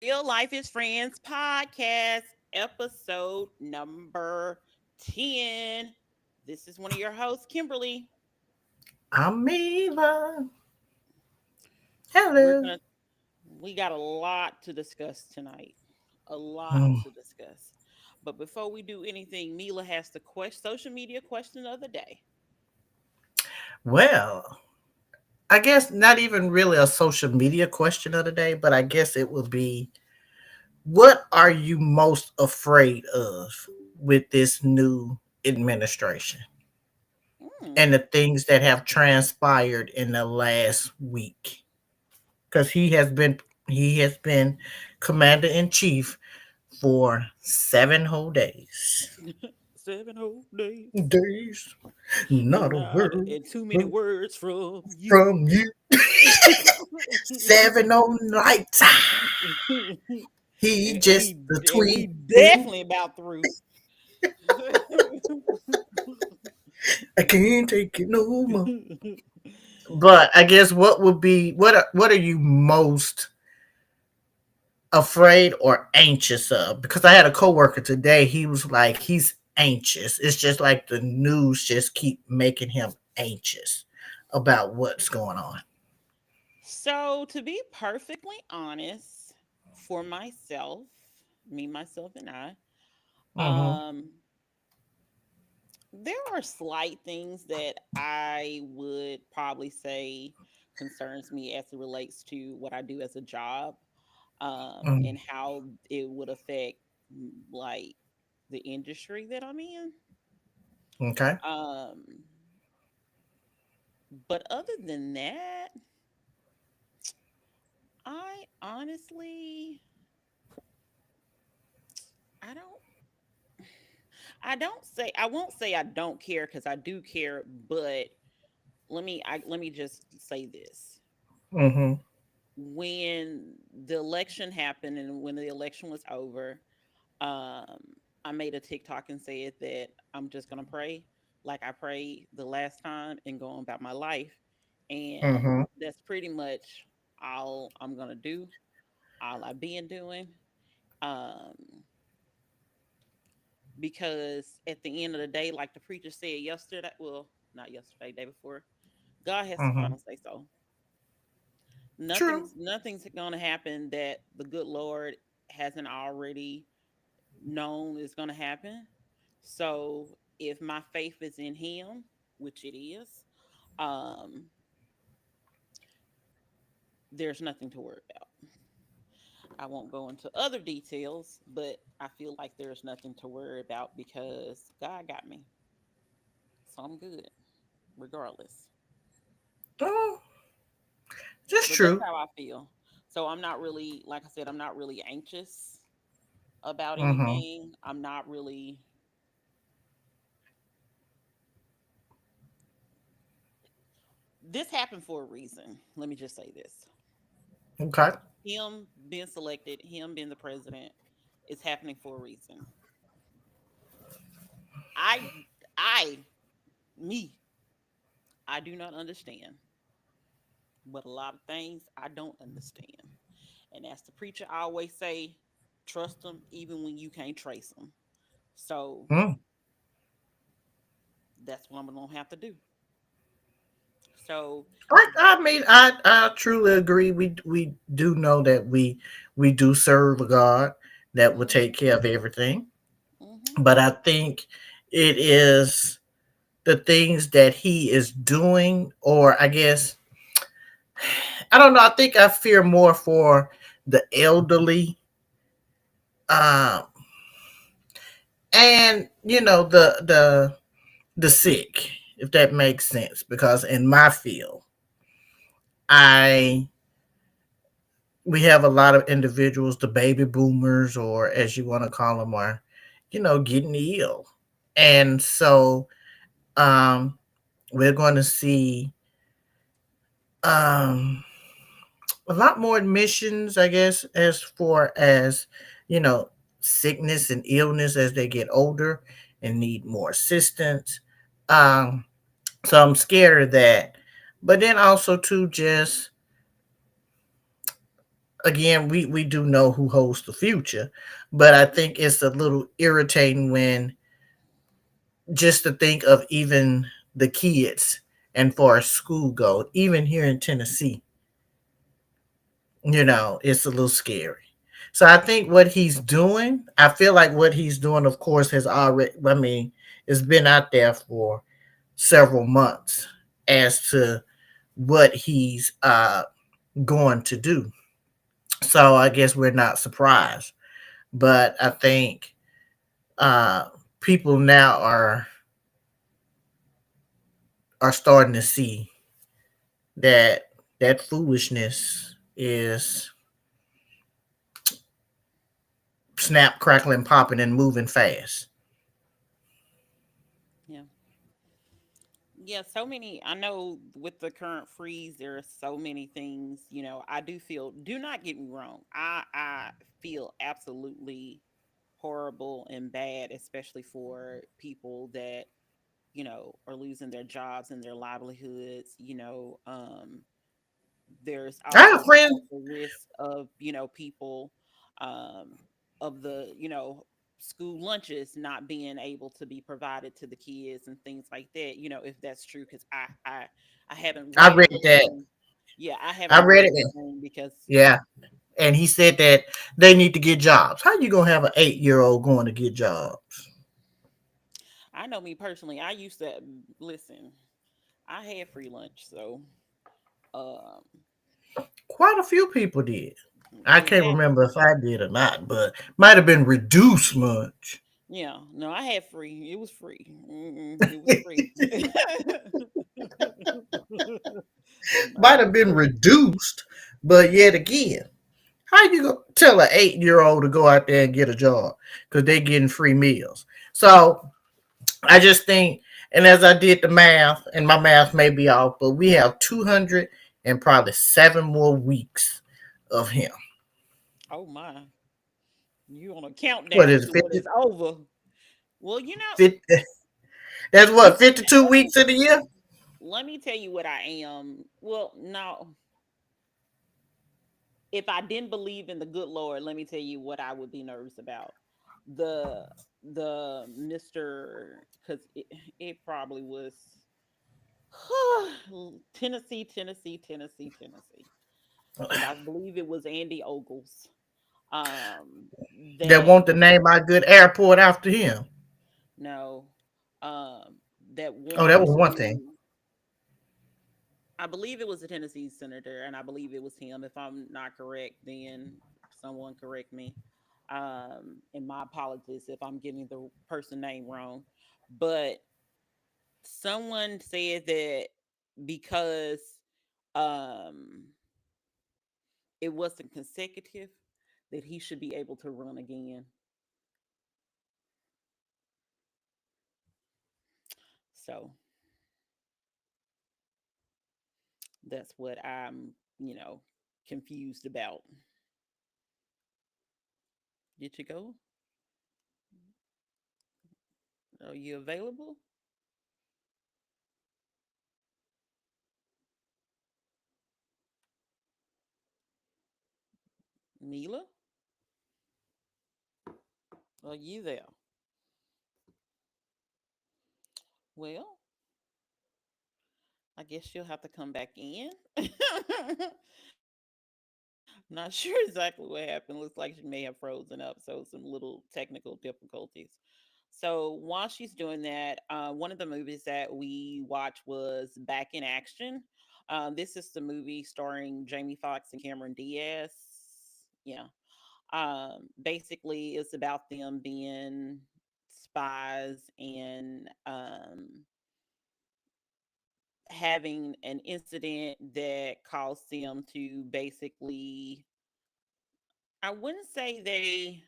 Real Life is Friends podcast, episode number 10. This is one of your hosts, Kimberly. Amiva. We're Hello. going to, we got a lot to discuss tonight. A lot Hmm. to discuss. But before we do anything, Mila has the social media question of the day. Well, I guess not even really a social media question of the day, but I guess it would be, what are you most afraid of with this new administration Hmm. and the things that have transpired in the last week? Because he has been commander in chief for 7 whole days. 7 whole days. Days, not a Not word and too many words from you. from you. 7 nights. He and just we the and we tweet. definitely about through. I can't take it no more. But I guess what are you most afraid or anxious of? Because I had a coworker today. He was like he's anxious. It's just like the news just keep making him anxious about what's going on. So to be perfectly honest, for myself, me, myself, and I, Mm-hmm. there are slight things that I would probably say concerns me as it relates to what I do as a job, and how it would affect like the industry that I'm in. Okay. Um, but other than that, I honestly, I don't, I won't say I don't care because I do care, but let me just say this. Mm-hmm. When the election happened and when the election was over, um, I made a TikTok and said that I'm just gonna pray like I prayed the last time and go on about my life. And Mm-hmm. that's pretty much all I'm gonna do, all I've been doing. Um, because at the end of the day, like the preacher said yesterday, well, not yesterday, day before, God has the Mm-hmm. final say so. True. Nothing's gonna happen that the good Lord hasn't already known is gonna happen. So if my faith is in him, which it is, um, there's nothing to worry about. I won't go into other details, but I feel like there's nothing to worry about because God got me. So I'm good, regardless. Oh, just But that's true. how I feel. So I'm not really, like I said, I'm not really anxious about Mm-hmm. anything. I'm not really, this happened for a reason. Let me just say this. Okay. Him being selected, him being the president, is happening for a reason. I, I, me, I do not understand, but a lot of things I don't understand. And as the preacher always say, trust them even when you can't trace them. So Mm. that's what I'm gonna have to do. So, I mean, I truly agree. We do know that we do serve a God that will hmm take care of everything, hmm but I think it is the things that He is doing, or I guess I don't know. I think I fear more for the elderly, um, and the sick, if that makes sense. Because in my field, I we have a lot of individuals, the baby boomers, or as you want to call them, are getting ill, and so um, we're going to see um, a lot more admissions, I guess, as far as you know sickness and illness as they get older and need more assistance. Um, so I'm scared of that, but then also too just again, we do know who holds the future, but I think it's a little irritating when just to think of even the kids and far as school go, even here in Tennessee, it's a little scary. So I think what he's doing, I feel like what he's doing, of course, has already, I mean, it's been out there for several months as to what he's going to do. So I guess we're not surprised. But I think uh, people now are starting to see that that foolishness is snap, crackling, popping, and moving fast. Yeah. Yeah, so many. I know with the current freeze, there are so many things. I do feel. Do not get me wrong. I feel absolutely horrible and bad, especially for people that are losing their jobs and their livelihoods. There's I have also friends. the risk of people um of the school lunches not being able to be provided to the kids and things like that, if that's true, because I haven't I read read that. anything. Yeah, I I haven't read read it. anything because Yeah, and he said that they need to get jobs. How you gonna have an 8-year old going to get jobs? I know me personally, I used to listen. I had free lunch, so um Quite a few people did. I can't exactly. remember if I did or not, but might have been reduced much. Yeah, no, I had free. It was free. It was free. No, Might it have was been free. reduced, but yet again, how you gonna tell an 8-year old to go out there and get a job because they getting free meals? So I just think, and as I did the math, and my math may be off, but we have 200 and probably 7 more weeks of him. Oh my, you on a What countdown is to it, when 50, it's over? Well, 50 that's what, 52 weeks of the year? let me tell you what I am. Well, no, if I didn't believe in the good Lord, let me tell you what I would be nervous about. The Mister, because it probably was Tennessee, Tennessee, Tennessee, Tennessee, because I believe it was Andy Ogles. Um, That that want to name our good airport after him. no, um, that Oh, that wanted was one thing. to. I believe it was a Tennessee senator, and I believe it was him. If I'm not correct, then someone correct me. And my apologies if I'm getting the person name wrong. But someone said that because um it wasn't consecutive, that he should be able to run again. So that's what I'm, confused about. Did you go? Are you available? Mila? Are you there? Well, I guess you'll have to come back in. Not sure exactly what happened. Looks like she may have frozen up, so some little technical difficulties. So while she's doing that, one of the movies that we watched was Back in Action. This is the movie starring Jamie Foxx and Cameron Diaz. Yeah. Basically, it's about them being spies and having an incident that caused them to basically, I wouldn't say they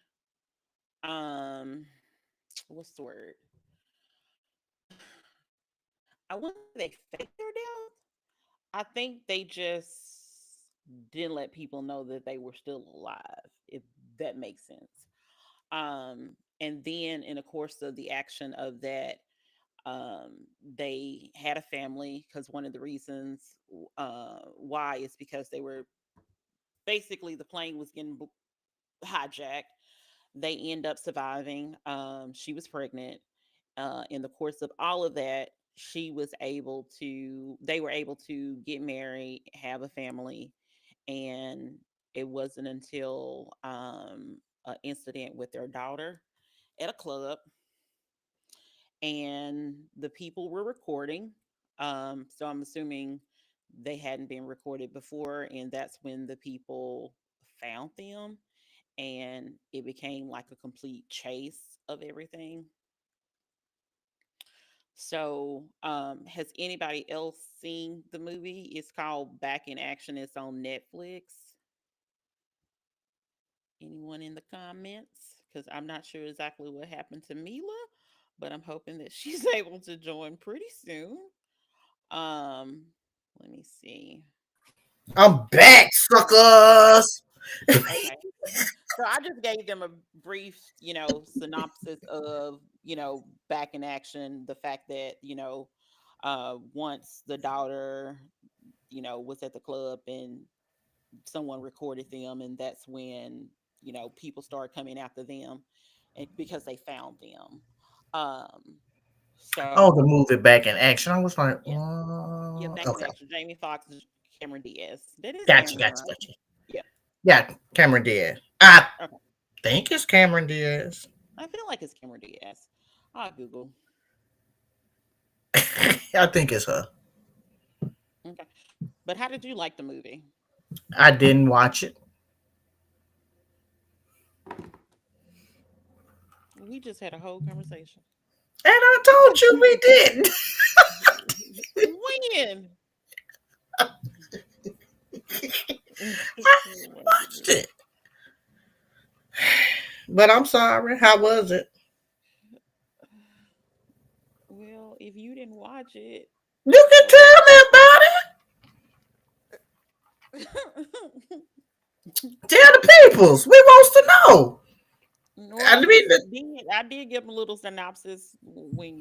um what's the word, I wouldn't say they faked their death. I think they just didn't let people know that they were still alive, if that makes sense. And then in the course of the action of that, they had a family, because one of the reasons why is because they were basically the plane was getting hijacked. They end up surviving. She was pregnant. In the course of all of that, they were able to get married, have a family, and it wasn't until an incident with their daughter at a club, and the people were recording. So I'm assuming they hadn't been recorded before, and that's when the people found them, and it became like a complete chase of everything. So, has anybody else seen the movie? It's called Back in Action. It's on Netflix. Anyone in the comments? Because I'm not sure exactly what happened to Mila, but I'm hoping that she's able to join pretty soon. Um, Let me see. I'm Oh, back, suckers. okay. So I just gave them a brief, synopsis of, Back in Action, the fact that, once the daughter, was at the club and someone recorded them, and that's when, people started coming after them, and because they found them. Um, Oh, the so movie Back in Action. I was like, yeah, yeah, Back in okay, Action, Jamie Foxx, Cameron Diaz. That is gotcha, Cameron, gotcha, right? gotcha. Yeah. Yeah, Cameron Diaz. I Okay. think it's Cameron Diaz. I feel like it's Cameron Diaz. I'll Google. I think it's her. Okay. But how did you like the movie? I didn't watch it, We just had a whole conversation. and I told you we didn't. When? Watched it, but I'm sorry. How was it? Well, if you didn't watch it, You can so tell me about it. Tell the peoples. We wants to know. well, I mean, I did give them a little synopsis when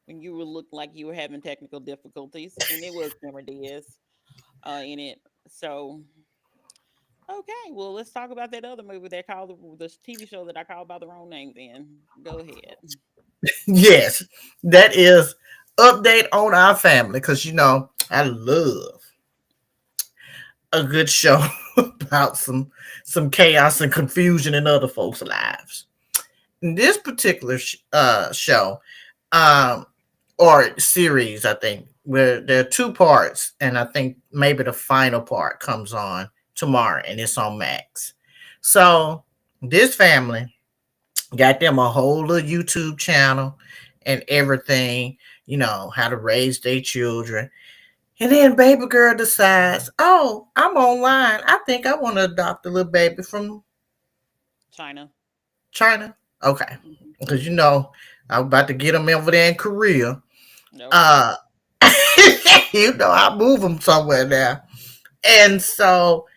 when you were looked like you were having technical difficulties, and it was Cameron Diaz in it. So okay, well, let's talk about that other movie they called the TV show that I called by the wrong name. Then go ahead. yes, that is update on our family because I love a good show about some chaos and confusion in other folks' lives. In this particular show, um, or series, I think, where there are two parts, and I think maybe the final part comes on tomorrow, and it's on Max. So this family got them a whole little YouTube channel and everything, how to raise their children. And then baby girl decides, oh, I'm online. I think I want to adopt a little baby from China. China. Okay. Hmm. Because I'm about to get them over there in Korea. Okay. Uh I move them somewhere now. And so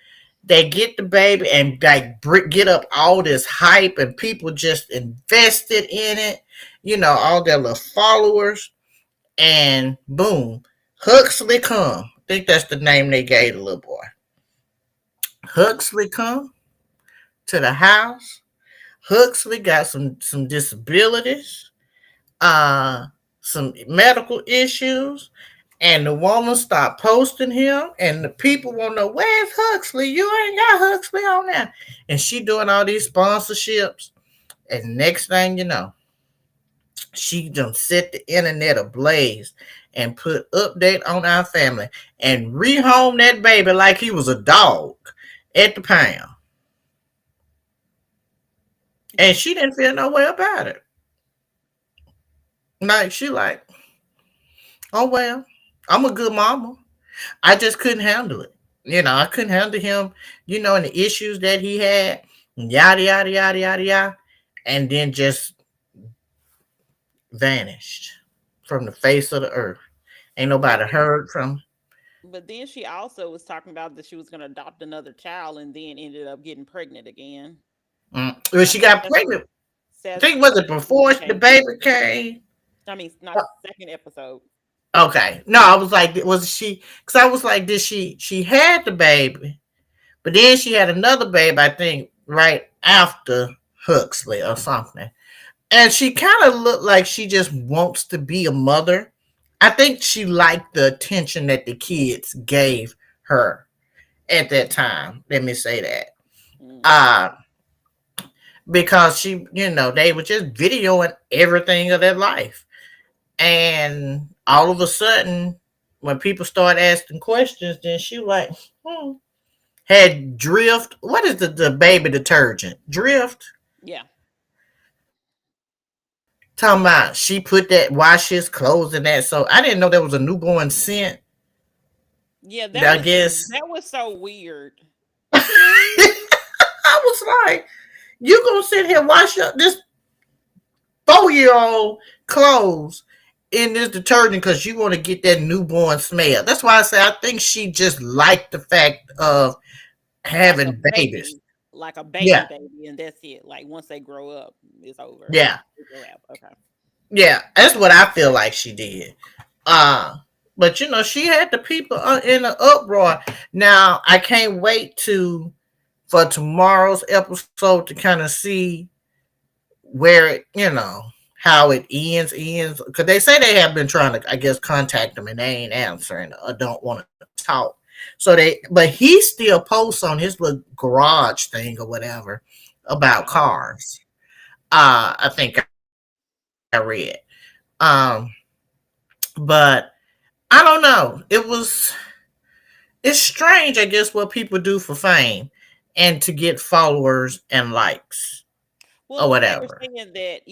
they get the baby and like get up all this hype and people just invested in it, all their little followers, and boom, Huxley come. I think that's the name they gave the little boy. Huxley come to the house. Huxley got some disabilities, uh, some medical issues, and the woman stopped posting him, and the people want to know where's Huxley. You ain't got Huxley on there, and she doing all these sponsorships. And next thing you know, she done set the internet ablaze and put update on our family and rehome that baby like he was a dog at the pound. And she didn't feel no way about it. Like she like, oh well, I'm a good mama. I just couldn't handle it. I couldn't handle him, and the issues that he had, yada yada yada yada yada, and then just vanished from the face of the earth. Ain't But nobody then, heard from. but then she also was talking about that she was going to adopt another child, and then ended up getting pregnant again. Well, I she think got that's pregnant. I says think was it second before season the came on. baby came? I mean, not second episode. Okay, no, I was like, was she? Because I was like, did she? She had the baby, But then she had another babe, I think, right after Huxley or something. And she kind of looked like she just wants to be a mother. I think she liked the attention that the kids gave her at that time. Let me say that. Mm. Uh, because they were just videoing everything of their life. And all of a sudden, when people start asking questions, then she like, had Drift. What is the baby detergent? Drift? Yeah. Talking about she put that wash his clothes in that. So I didn't know there was a newborn scent. Yeah, I guess that was so weird. I was like, you gonna sit here and wash up this 4-year old clothes in this detergent because you want to get that newborn smell. That's why I say I think she just liked the fact of Like a having babies. baby, like a Yeah, baby, and that's it. Like once they grow up, it's over. yeah, It's a wrap. Okay. yeah. That's what I feel like she did. Uh but she had the people in an uproar. Now I can't wait to for tomorrow's episode to kind of see where how it ends because they say they have been trying to, I guess, contact them and they ain't answering or don't want to talk. But he still posts on his little garage thing or whatever about Oh. cars. I think I read. Um, but I don't know. It's strange, I guess, what people do for fame and to get followers and likes or Well, they were whatever. saying that,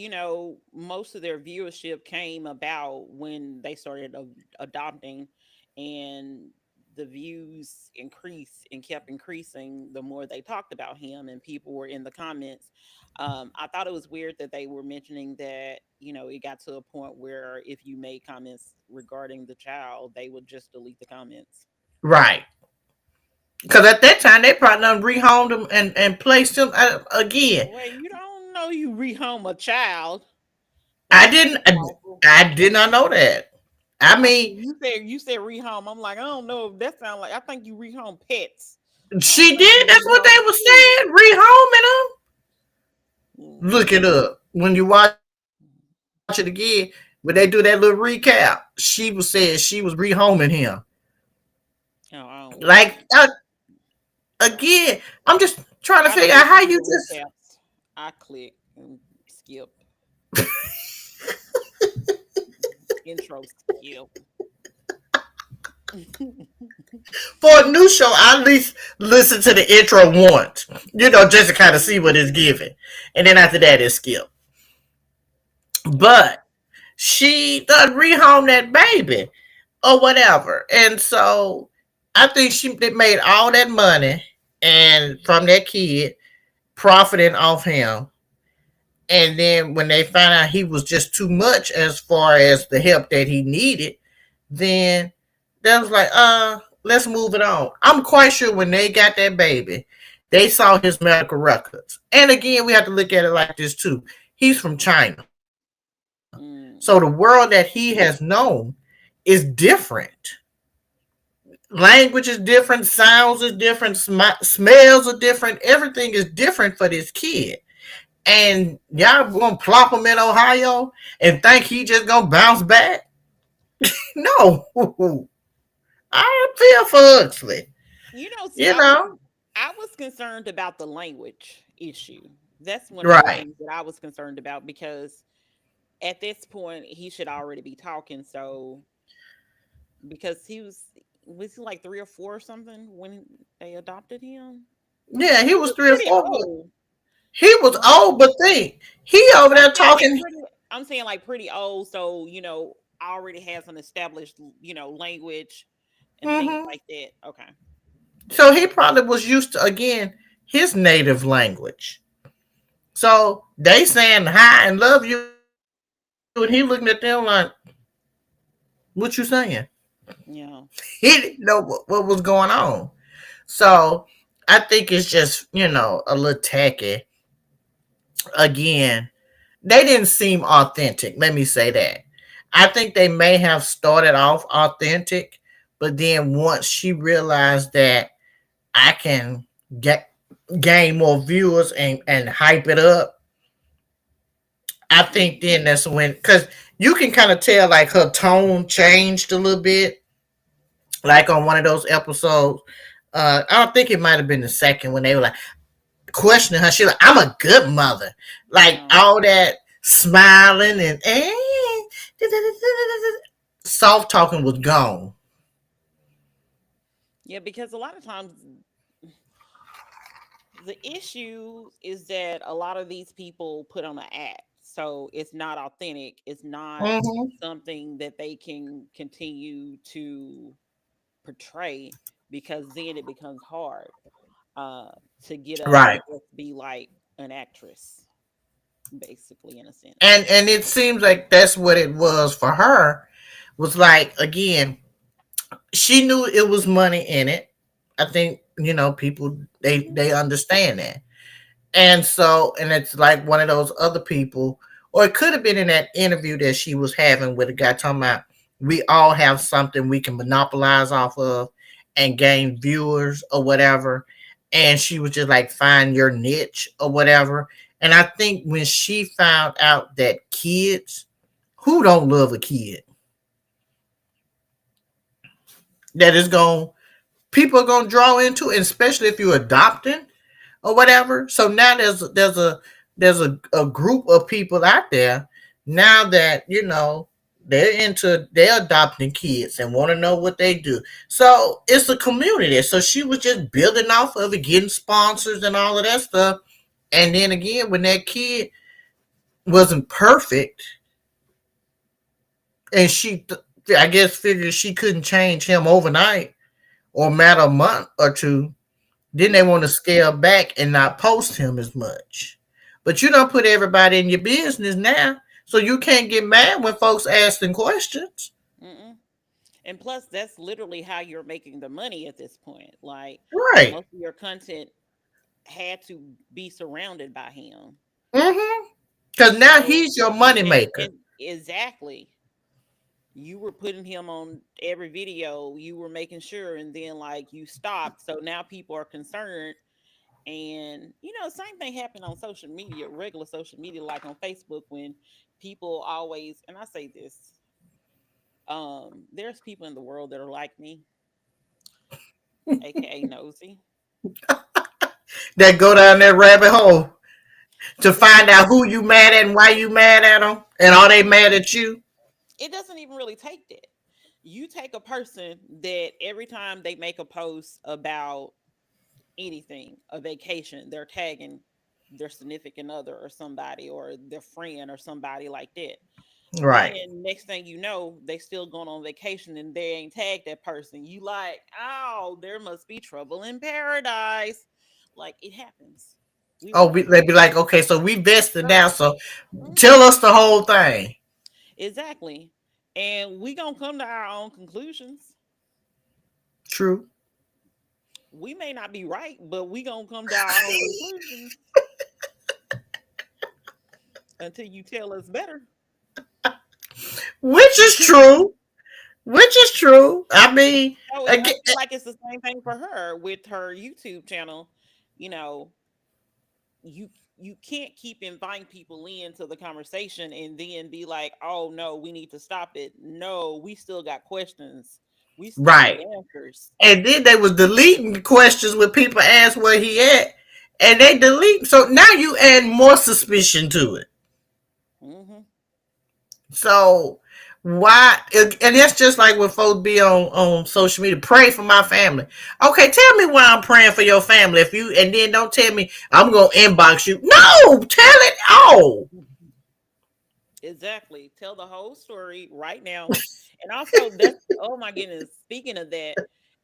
most of their viewership came about when they started adopting, and the views increased and kept increasing the more they talked about him and people were in the comments. I thought it was weird that they were mentioning that, it got to a point where if you made comments regarding the child, they would just delete the comments. Right. Because at that time, they probably done rehomed him and placed him again. Wait, you don't know you rehome a child. I That's didn't. awful. I did not know that. I I mean, mean, you said rehome. I'm like, I don't know if that sounds like. I think you rehome pets. I don't she think did. you That's what rehome they were kids. saying. Rehoming him. Mm. Look it up when you watch it again. When they do that little recap, she was saying she was rehoming him. Oh, I don't Like watch it. again, I'm just trying to figure I out don't how listen you to the just. recaps. I click and skip intro skip. For a new show, I at least listen to the intro once, just to kind of see what it's giving, and then after that, it's skip. Okay. But she done rehome that baby or whatever, and so I think she made all that money and from that kid profiting off him. And then when they found out he was just too much as far as the help that he needed, then they was like, let's move it on. I'm quite sure when they got that baby, they saw his medical records. And again, we have to look at it like this too. He's from China. So the world that Mm. he has known is different. Language is different, sounds is different, smells are different. Everything is different for this kid. And y'all gonna plop him in Ohio and think he just gonna bounce back? No. I feel for Huxley. See, You know? I was concerned about the language issue. That's one of the Right. things that I was concerned about because at this point he should already be talking. So because he like 3 or 4 or something when they adopted him. Yeah, he He was was three or pretty four. old, He was right? old, but think he over But there talking. I'm saying like pretty old, so already has an established language and things Hmm. like that. Okay. So he probably was used to again his native language. So they saying hi and love you, and he looking at them like, "What you saying?" Yeah. He didn't know what was going on. So I think it's just a little tacky. Again, they didn't seem authentic. Let me say that. I think they may have started off authentic, but then once she realized that I can get gain more viewers and hype it up, I think Mm-hmm. then that's when, because you can kind of tell like her tone changed a little bit, like on one of those episodes. I don't think it might have been the second when they were like questioning her. She like, I'm a good mother. Like all that smiling and soft talking was gone. Yeah, because a lot of times the issue is that a lot of these people put on an act. So it's not authentic. It's not Hmm. something that they can continue to portray because then it becomes hard uh, to get us to Right. just be like an actress, basically, in a And sense. it seems like that's what it was for her. Was like again, she knew it was money in it. I think people Hmm. they understand that. And so, and it's like one of those other people, or it could have been in that interview that she was having with a guy talking about we all have something we can monopolize off of and gain viewers or whatever. And she was just like, find your niche or whatever. And I think when she found out that kids, who don't love a kid, that is going, people are going to draw into it, especially if you're adopting or whatever. So now there's a group of people out there now that they're adopting kids and want to know what they do. So it's a community. So she was just building off of it, getting sponsors and all of that stuff. And then again, when that kid wasn't perfect, and I guess figured she couldn't change him overnight or matter a month or two. Then they want to Hmm. scale back and not post him as much. But you don't put everybody in your business now, so you can't get mad when folks asking questions. Mm-mm. And plus, that's literally how you're making the money at this point. Like Right. most of your content had to be surrounded by him. Mm-hmm. Because now So he's your you had, moneymaker. and exactly, you were putting him on every video, you were making sure, and then like you stopped. So now people are concerned. And same thing happened on social media, regular social media, like on Facebook, when people always, and I say this, there's people in the world that are like me, aka nosy. That go down that rabbit hole to find Exactly. out who you mad at and why you mad at them, and are they mad at you? It doesn't even really take that. You take a person that every time they make a post about anything, a vacation, they're tagging their significant other or somebody or their friend or somebody like that. Right. Then next thing you know, they still going on vacation and they ain't tagged that person. You like, oh, there must be trouble in paradise. Like it happens. We Oh, witness they'd be like, okay, so we vested it. now, so Mhm. tell us the whole thing. Exactly. And we gonna come to our own conclusions. True. We may not be right, but we gonna come to our own conclusions until you tell us better. Which is true. Which is true. I mean, So I again, feel like it's the same thing for her with her YouTube channel. You know, you you can't keep inviting people into the conversation and then be like, "Oh no, we need to stop it." No, we still got questions. We still need right. answers. And then they was deleting questions when people asked where he at, and they delete. So now you add more suspicion to it. Hmm. So why? And that's just like when folks be on social media. Pray for my family. Okay, tell me why I'm praying for your family. If you and then don't tell me I'm gonna inbox you. No, tell it all. Exactly. Tell the whole story right now. And also, that's, oh my goodness. Speaking of that,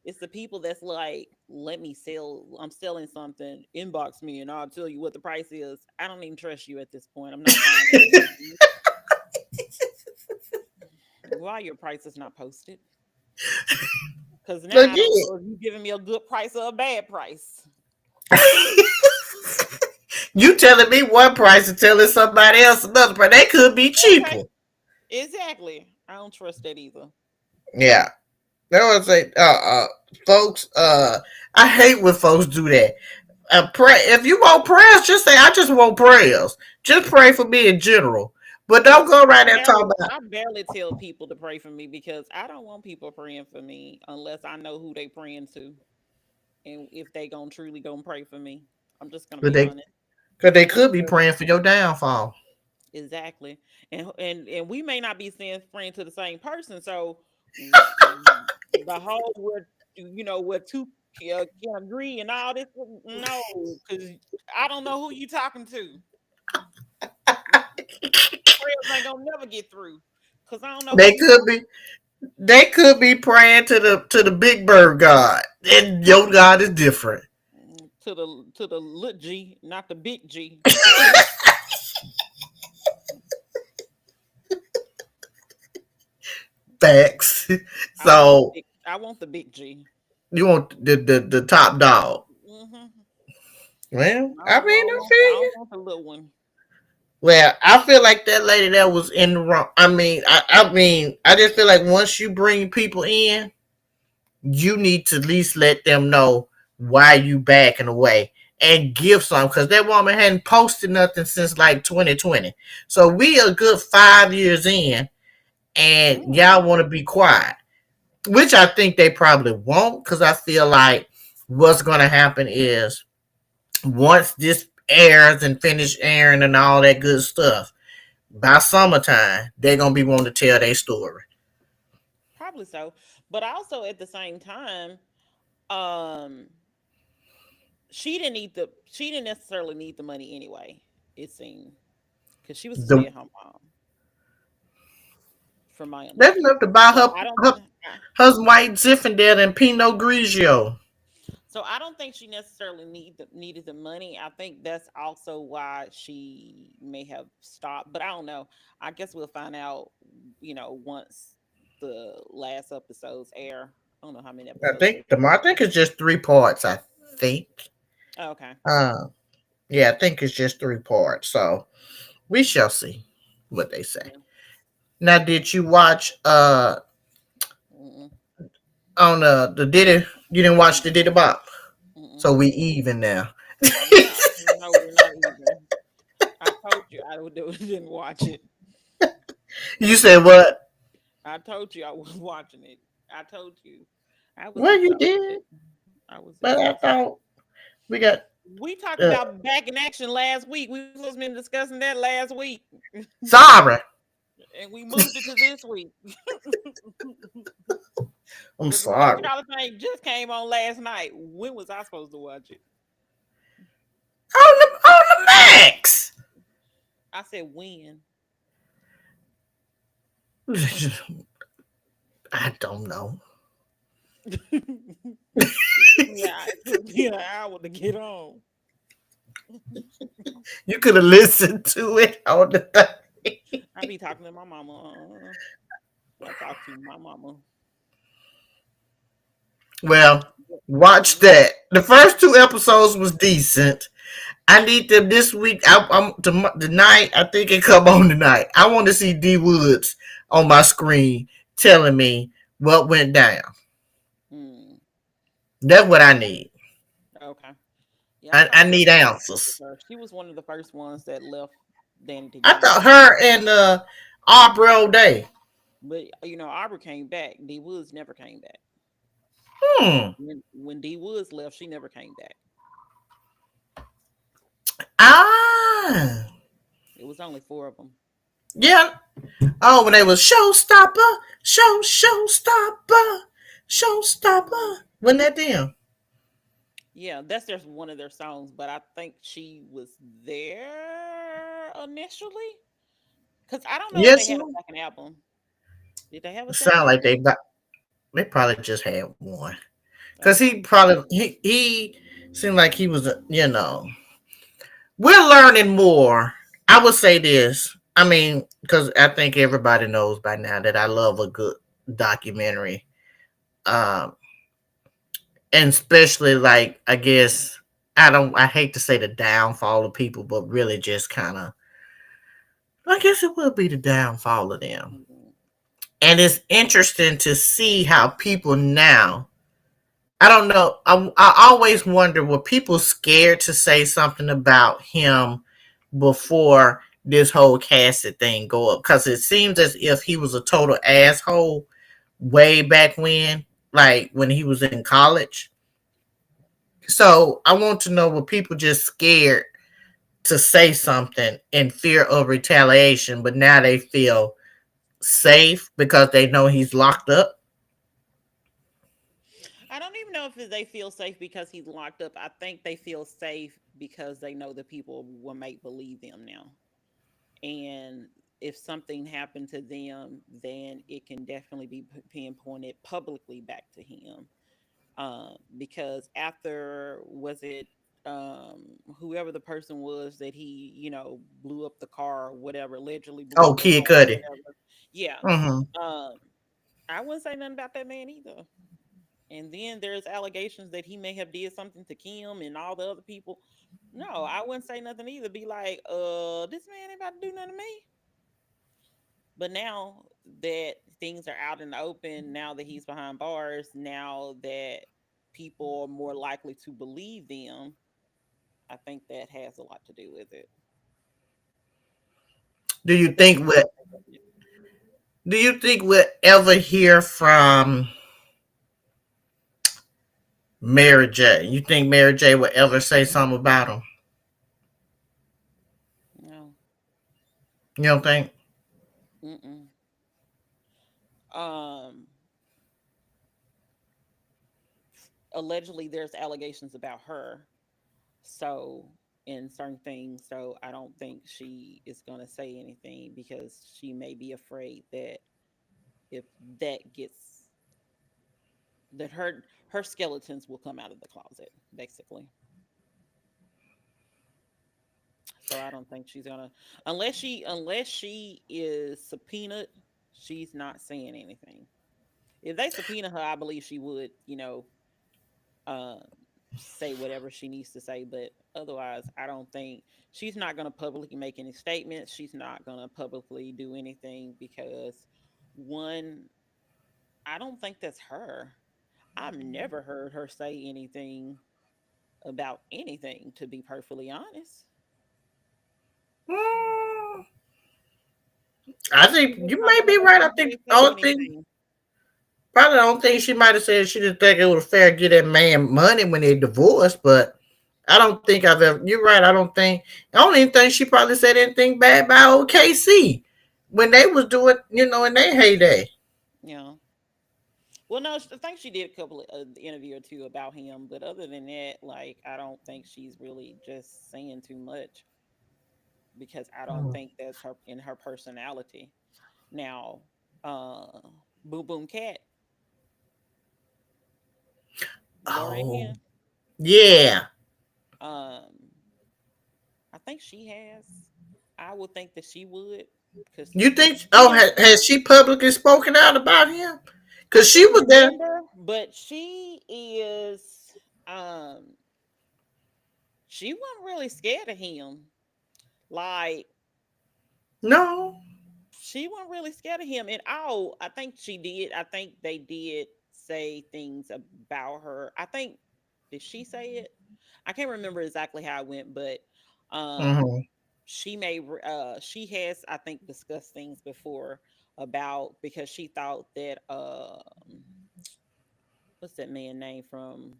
it's the people that's like, let me sell, I'm selling something, inbox me and I'll tell you what the price is. I don't even trust you at this point. I'm not buying anything from you. Why your price is not posted? Because now I don't Again, know if you're giving me a good price or a bad price. you telling me one price and telling somebody else another price. They could be Okay. cheaper. Exactly. I don't trust that either. Yeah. That's what I say. Folks, I hate when folks do that. Pray if you want prayers, just say I just want prayers. Just pray for me in general, but don't go right there talking about. I barely tell people to pray for me because I don't want people praying for me unless I know who they praying to and if they gonna truly gonna pray for me. I'm just gonna Cause be they, honest. cause they could be Because praying for your downfall. exactly, and we may not be saying praying to the same person. So w- w- the whole what what two can agree and all this. No, because I don't know who you talking to. Prayers ain't gonna never get through because I don't know who They you could be, they could be praying to the big bird god, and your God is different. to the little G, not the big G. Facts. So I want the big G. you want the top dog. Hmm. Well, I I don't, I mean, don't I want the I feel don't you. want the little one. Well, I feel like that lady that was in the wrong. I mean, I just feel like once you bring people in, you need to at least let them know why you backing away and give some because that woman hadn't posted nothing since like 2020. So we a good 5 years in, and Mm, y'all want to be quiet, which I think they probably won't because I feel like what's gonna happen is once this airs and finish airing and all that good stuff, by summertime they're gonna be wanting to tell their story. probably so, but also at the same time, um, she didn't necessarily need the money anyway. It seemed because she was a The, stay at home mom, from my that's understanding. enough to buy So her, her white Zinfandel and Pinot Grigio. I don't think she necessarily needed the money. I think that's also why she may have stopped. But I don't know. I guess we'll find out. Once the last episodes air. I don't know how many episodes they. I think it's just 3 parts. I think. Oh, okay. Uh, yeah, I think it's just 3 parts. So we shall see what they say. Yeah. Now, did you watch Mm-mm, on the Diddy? You didn't watch the mm-mm, Diddy Bop, mm-mm. so we even now. No, we're not even. I told you didn't watch it. You said what? I told you I was watching it. I told you I was Well, you exhausted. did, I was but I exhausted. thought we got We talked uh, about back in action last week. We was supposed to been discussing that last week, sorry. and we moved it to this week. I'm But the Million sorry. Dollar thing just came on last night. When was I supposed to watch it? On the max. I said when. I don't know. It took me an hour to get on. You could have listened to it on the thing. I be talking to my mama. I talk to my mama. Well, watch that. The first 2 episodes was decent. I need them this week. Tonight. I think it come on tonight. I want to see D Woods on my screen telling me what went down. Mm, That's what I need. okay. Yeah, I I thought need answers. she was one of the first ones that left Danny I together. thought her and Aubrey O'Day. But Aubrey came back. D Woods never came back. Hmm. When D Woods left, she never came back. Ah. It was only four of them. Yeah. Oh, when they was showstopper, showstopper, showstopper. Wasn't that them? Yeah, that's just one of their songs, but I think she was there initially. Because I don't know if they Yes, had a ma'am. second album. Did they have a It second sound like album? they probably just had one. Cause Okay. he seemed like he was we're learning more. I would say this. I mean, because I think everybody knows by now that I love a good documentary. Um, and especially like I guess I hate to say the downfall of people, but really just kind of I guess it will be the downfall of them. Mhm. And it's interesting to see how people now, I don't know, I always wonder, were people scared to say something about him before this whole casted thing go up? Because it seems as if he was a total asshole way back when, like when he was in college. So I want to know, were people just scared to say something in fear of retaliation, but now they feel safe because they know he's locked up? I don't even know if they feel safe because he's locked up. I think they feel safe because they know the people will make believe them now. And if something happened to them, then it can definitely be pinpointed publicly back to him. Because after, was it whoever the person was that he, blew up the car or whatever, allegedly blew Oh, up their Kid car or Cudi. whatever. Yeah. Mm-hmm. Um, I wouldn't say nothing about that man either. And then there's allegations that he may have did something to Kim and all the other people. No, I wouldn't say nothing either. Be like, this man ain't about to do nothing to me. But now that things are out in the open, now that he's behind bars, now that people are more likely to believe them, I think that has a lot to do with it. Do you But that's think just we my take on it. do you think we'll ever hear from Mary J? You think Mary J will ever say something about him? No. You don't think? Mm-mm. Um, Allegedly, there's allegations about her. So, in certain things, so I don't think she is going to say anything because she may be afraid that if that gets that her skeletons will come out of the closet, basically. So I don't think she's gonna, unless she is subpoenaed, she's not saying anything. If they subpoena her, I believe she would, um say whatever she needs to say. But otherwise, I don't think she's not gonna publicly make any statements. She's not gonna publicly do anything because, one, I don't think that's her. I've never heard her say anything about anything, to be perfectly honest. Mm, I think She's just you not may gonna be right. I think publicly the say only thing, anything. probably the only thing she might have said, she didn't think it was fair to get that man money when they divorced. But I don't think I've ever. You're right. I don't think the only thing she probably said anything bad about OKC when they was doing, in their heyday. You know. Well, no, I think she did a couple of interview or two about him, but other than that, like, I don't think she's really just saying too much because I don't Mm. think that's her in her personality. Now, uh, Boom Boom Cat, Oh, Lorian, yeah. um, I think she has. I would think that she would, because You think? she Oh, didn't. has she publicly spoken out about him? I Because she can't was there. remember, but she is. Um, she wasn't really scared of him. Like, No. she wasn't really scared of him at all. I think she did. I think they did say things about her. I think, did she say it? I can't remember exactly how it went, but um Hmm. she has, I think, discussed things before about, because she thought that what's that man name from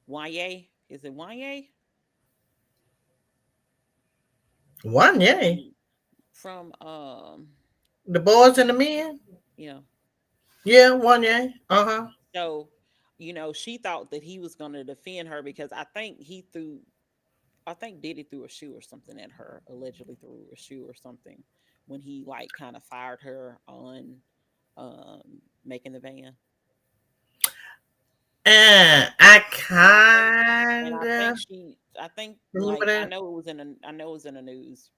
YA? Is it YA? One, yeah. From The boys and the men. yeah. Yeah, one, yeah. Uh huh. So, she thought that he was going to defend her because I think Diddy threw a shoe or something at her, allegedly threw a shoe or something when he, like, kind of fired her on making the van. And I And I think and I kinda think she I think, remember like, that. I know it was in the news,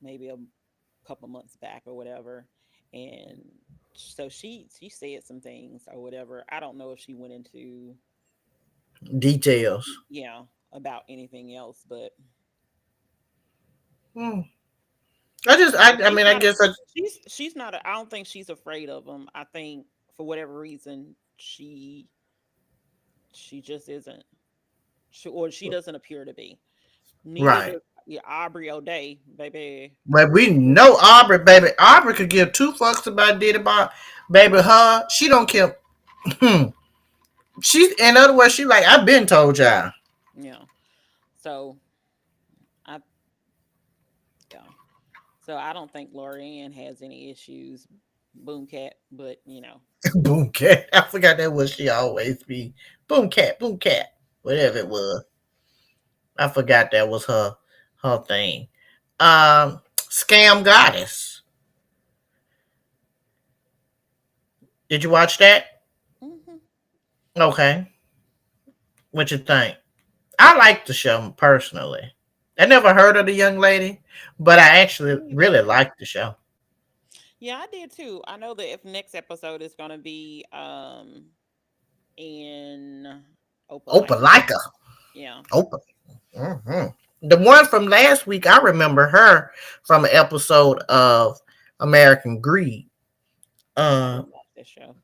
maybe a couple months back or whatever. And so she said some things or whatever. I don't know if she went into, Details. about anything else, but Hmm. I She's mean, I not. guess I, She's not. I don't think she's afraid of him. I think for whatever reason she just isn't. Or she doesn't appear to be. Neither right. does Aubrey O'Day, baby. But we know Aubrey, baby. Aubrey could give two fucks about Diddy Bar. Baby, her, she don't care. She's, in other words, she like, I've been told y'all. Yeah. So I yeah. So I don't think Lorianne has any issues. Boom cat, but Boom cat. I forgot that was she always be. Boom cat. Whatever it was. I forgot that was her thing. Scam Goddess. Did you watch that? hmm Okay. What you think? I like the show personally. I never heard of the young lady, but I actually me really either. like the show. Yeah, I did too. I know that if next episode is gonna be in Opelika. Opalika. Yeah. Opa. Hmm. The one from last week, I remember her from an episode of American Greed. I Uh didn't watch that show.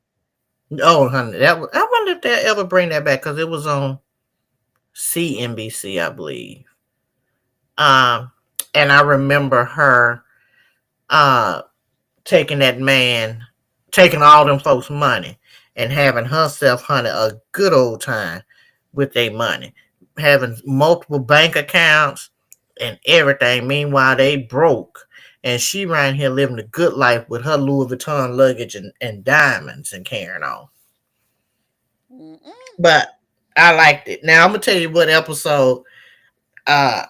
oh, honey, that was, I wonder if they'll ever bring that back because it was on CNBC, I believe. Um, and I remember her uh taking that man, taking all them folks' money and having herself, honey, a good old time with their money, having multiple bank accounts and everything. Meanwhile, they broke. And she right here living a good life with her Louis Vuitton luggage and diamonds and carrying on. Mm-mm. But I liked it. Now I'm gonna tell you what episode uh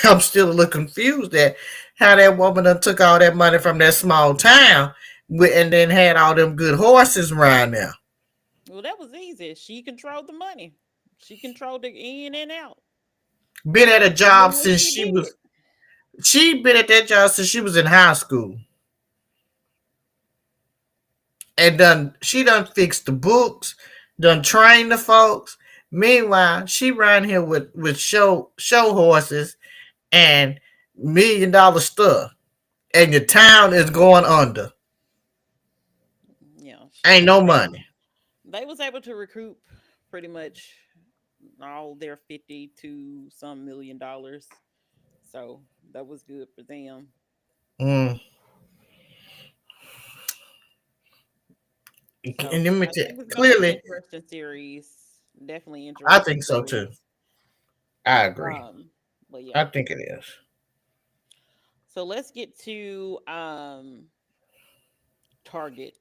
I'm still a little confused at how that woman done took all that money from that small town and then had all them good horses around there. Well, that was easy. She controlled the money. She controlled the in and out. Been at a She knew job what since she did. she been at that job since she was in high school. And done she done fixed the books, done trained the folks. Meanwhile, she ran here with show horses and $1 million stuff. And your town is going under. Yeah, Ain't no money. they was able to recoup pretty much all their 50 to some $1 million. So that was good for them. Mm. So And let me I tell think it's gonna be clearly, interesting series. Definitely I interesting think so too. series. I agree. Um, but I yeah. think it is. So let's get to Target.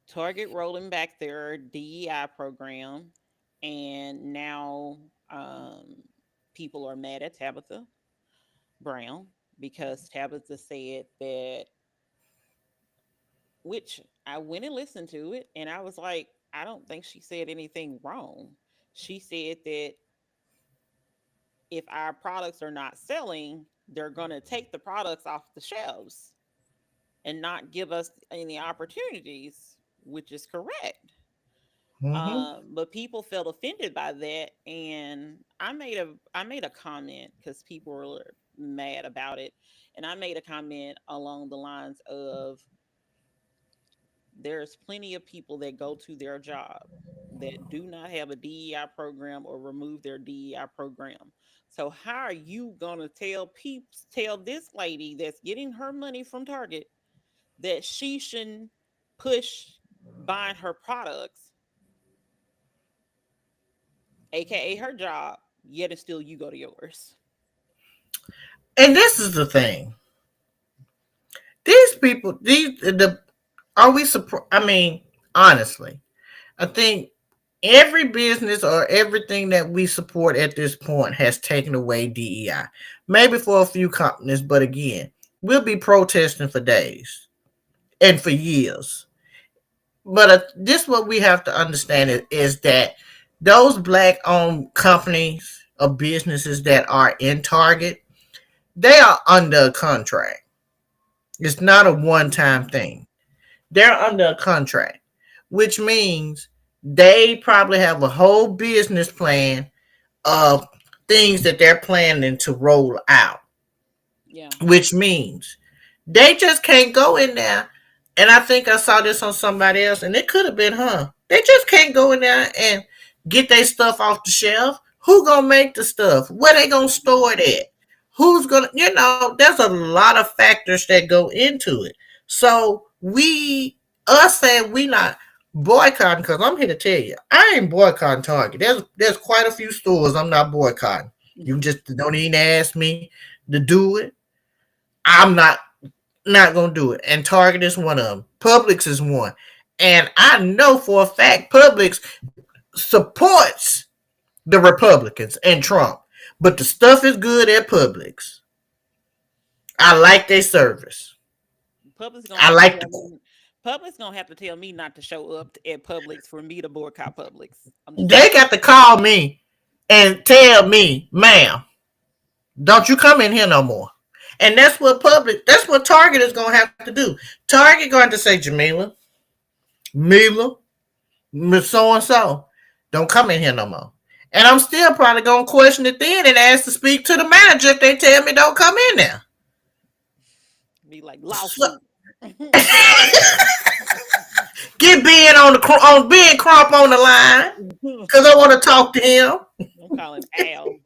Target rolling back their DEI program, and now people are mad at Tabitha Brown because Tabitha said that, which I went and listened to it, and I was like, I don't think she said anything wrong. She said that if our products are not selling, they're going to take the products off the shelves and not give us any opportunities, which is correct. Hmm. But people felt offended by that, and I made a comment because people were mad about it, and I made a comment along the lines of there's plenty of people that go to their job that do not have a DEI program or remove their DEI program. So how are you gonna tell this lady that's getting her money from Target that she shouldn't push buying her products, aka her job, yet and still you go to yours? And this is the thing. These people, are we surprised? I mean, honestly, I think every business or everything that we support at this point has taken away DEI. Maybe for a few companies, but again, we'll be protesting for days and for years. But this what we have to understand is that those black owned companies or businesses that are in Target, they are under a contract. It's not a one time Mhm. thing. They're under a contract, which means they probably have a whole business plan of things that they're planning to roll out. Yeah. which means they just can't go in there. And I think I saw this on somebody else, and it could have been her. They just can't go in there and get their stuff off the shelf. Who gonna make the stuff? Where they gonna store it at? Who's gonna? There's a lot of factors that go into it. So us saying we not boycotting, because I'm here to tell you, I ain't boycotting Target. There's quite a few stores I'm not boycotting. You just don't even ask me to do it. I'm not gonna do it. And Target is one of them. Publix is one. And I know for a fact Publix supports the Republicans and Trump. But the stuff is good at Publix. I like their service. Publix gonna I have to like tell the me. Publix gonna have to tell me not to show up at Publix for me to boycott Publix. I'm just they saying. got to call me and tell me, ma'am, don't you come in here no more. And that's what Target is gonna have to do. Target going to say, Jamila, Mila, Miss so and so, don't come in here no more. And I'm still probably gonna question it then and ask to speak to the manager if they tell me don't come in there. Be like So, lawsuit. get Ben on Ben Crump on the line because I want to talk to him. I'm calling Al.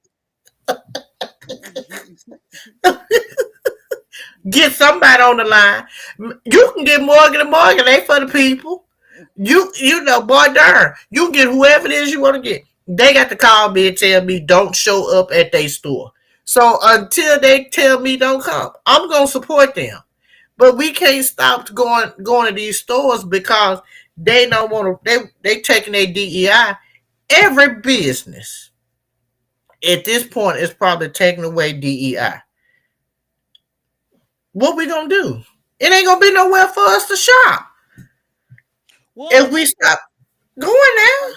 Get somebody on the line. You can get Morgan and Morgan. They for the people. Boy, darn. You can get whoever it is you want to get. They got to call me and tell me don't show up at their store. So until they tell me don't come, I'm gonna support them. But we can't stop going to these stores because they don't want to. They taking their DEI. Every business at this point is probably taking away DEI. What we gonna do? It ain't gonna be nowhere for us to shop if Well, we stop going there.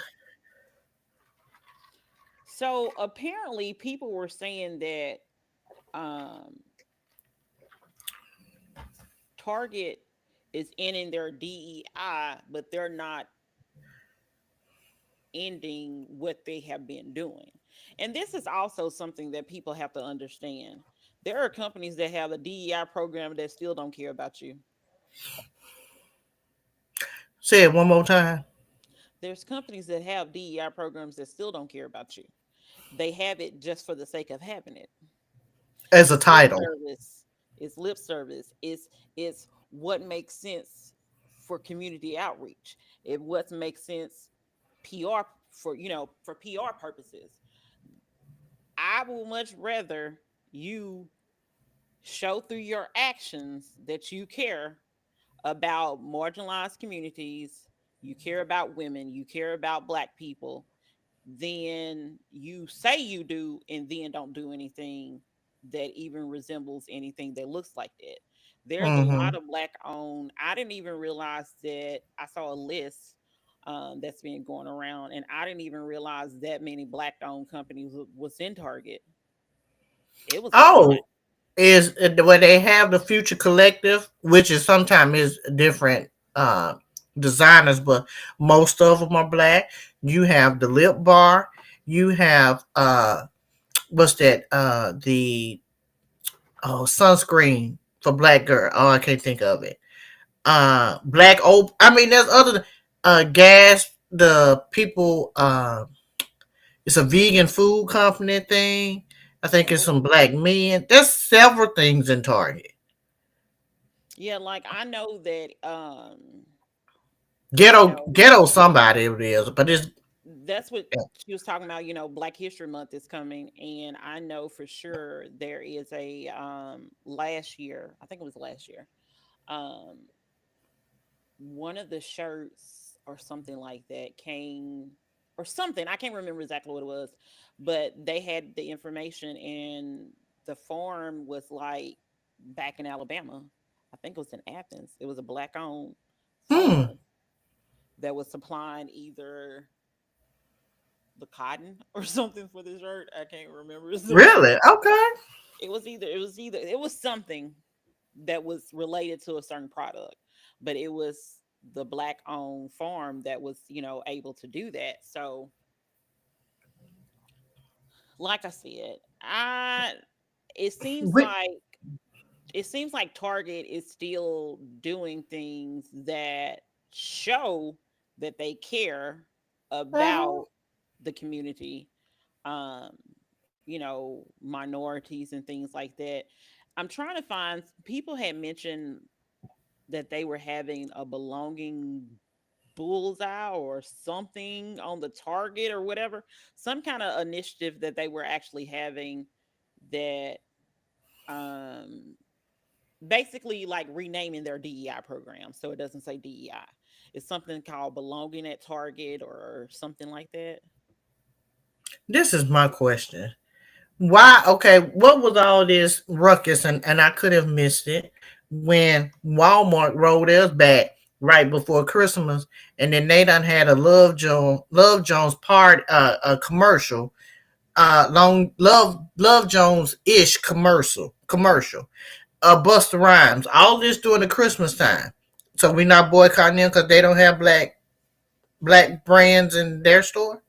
so apparently people were saying that um Target is ending their DEI, but they're not ending what they have been doing. And this is also something that people have to understand. There are companies that have a DEI program that still don't care about you. Say it one more time. There's companies that have DEI programs that still don't care about you. They have it just for the sake of having it. As a It's lip title. service. It's lip service. It's what makes sense for community outreach. It what makes sense PR for PR purposes. I would much rather you show through your actions that you care about marginalized communities, you care about women, you care about black people, then you say you do and then don't do anything that even resembles anything that looks like that. There's a Mm-hmm. lot of black owned. I didn't even realize that I saw a list that's been going around, and I didn't even realize that many black owned companies was in Target. It was a lot. Oh, is where they have the Future Collective, which is sometimes is different designers, but most of them are black. You have the Lip Bar. You have what's that? The sunscreen for black girl. Oh, I can't think of it. Black Oak. I mean, there's other gas. The people. It's a vegan food company thing. I think it's Oh, some black men. There's several things in Target. yeah, like I know that you Ghetto, know, ghetto, somebody it is, but it's that's what she was talking about. Black History Month is coming, and I know for sure there is a last year, I think it was last year, um one of the shirts or something like that came, or something, I can't remember exactly what it was, but they had the information, and the farm was like back in Alabama. I think it was in Athens. It was a black owned hmm, farm that was supplying either the cotton or something for the shirt. I can't remember really exactly. okay. It was something that was related to a certain product, but it was the black owned farm that was, able to do that. So, like I said, I it seems We, like it seems like Target is still doing things that show that they care Mhm. about the community, um, minorities and things like that. I'm trying to find people had mentioned that they were having a belonging bullseye or something on the Target or whatever, some kind of initiative that they were actually having that um basically like renaming their DEI program so it doesn't say DEI. It's something called belonging at Target or something like that. This is my question. Why? Okay, what was all this ruckus? And I could have missed it when Walmart rolled theirs back right before Christmas, and then they done had a Love Jones part a commercial, long Love Jones ish commercial. Busta Rhymes. All this during the Christmas time. So we not boycotting them because they don't have black brands in their store.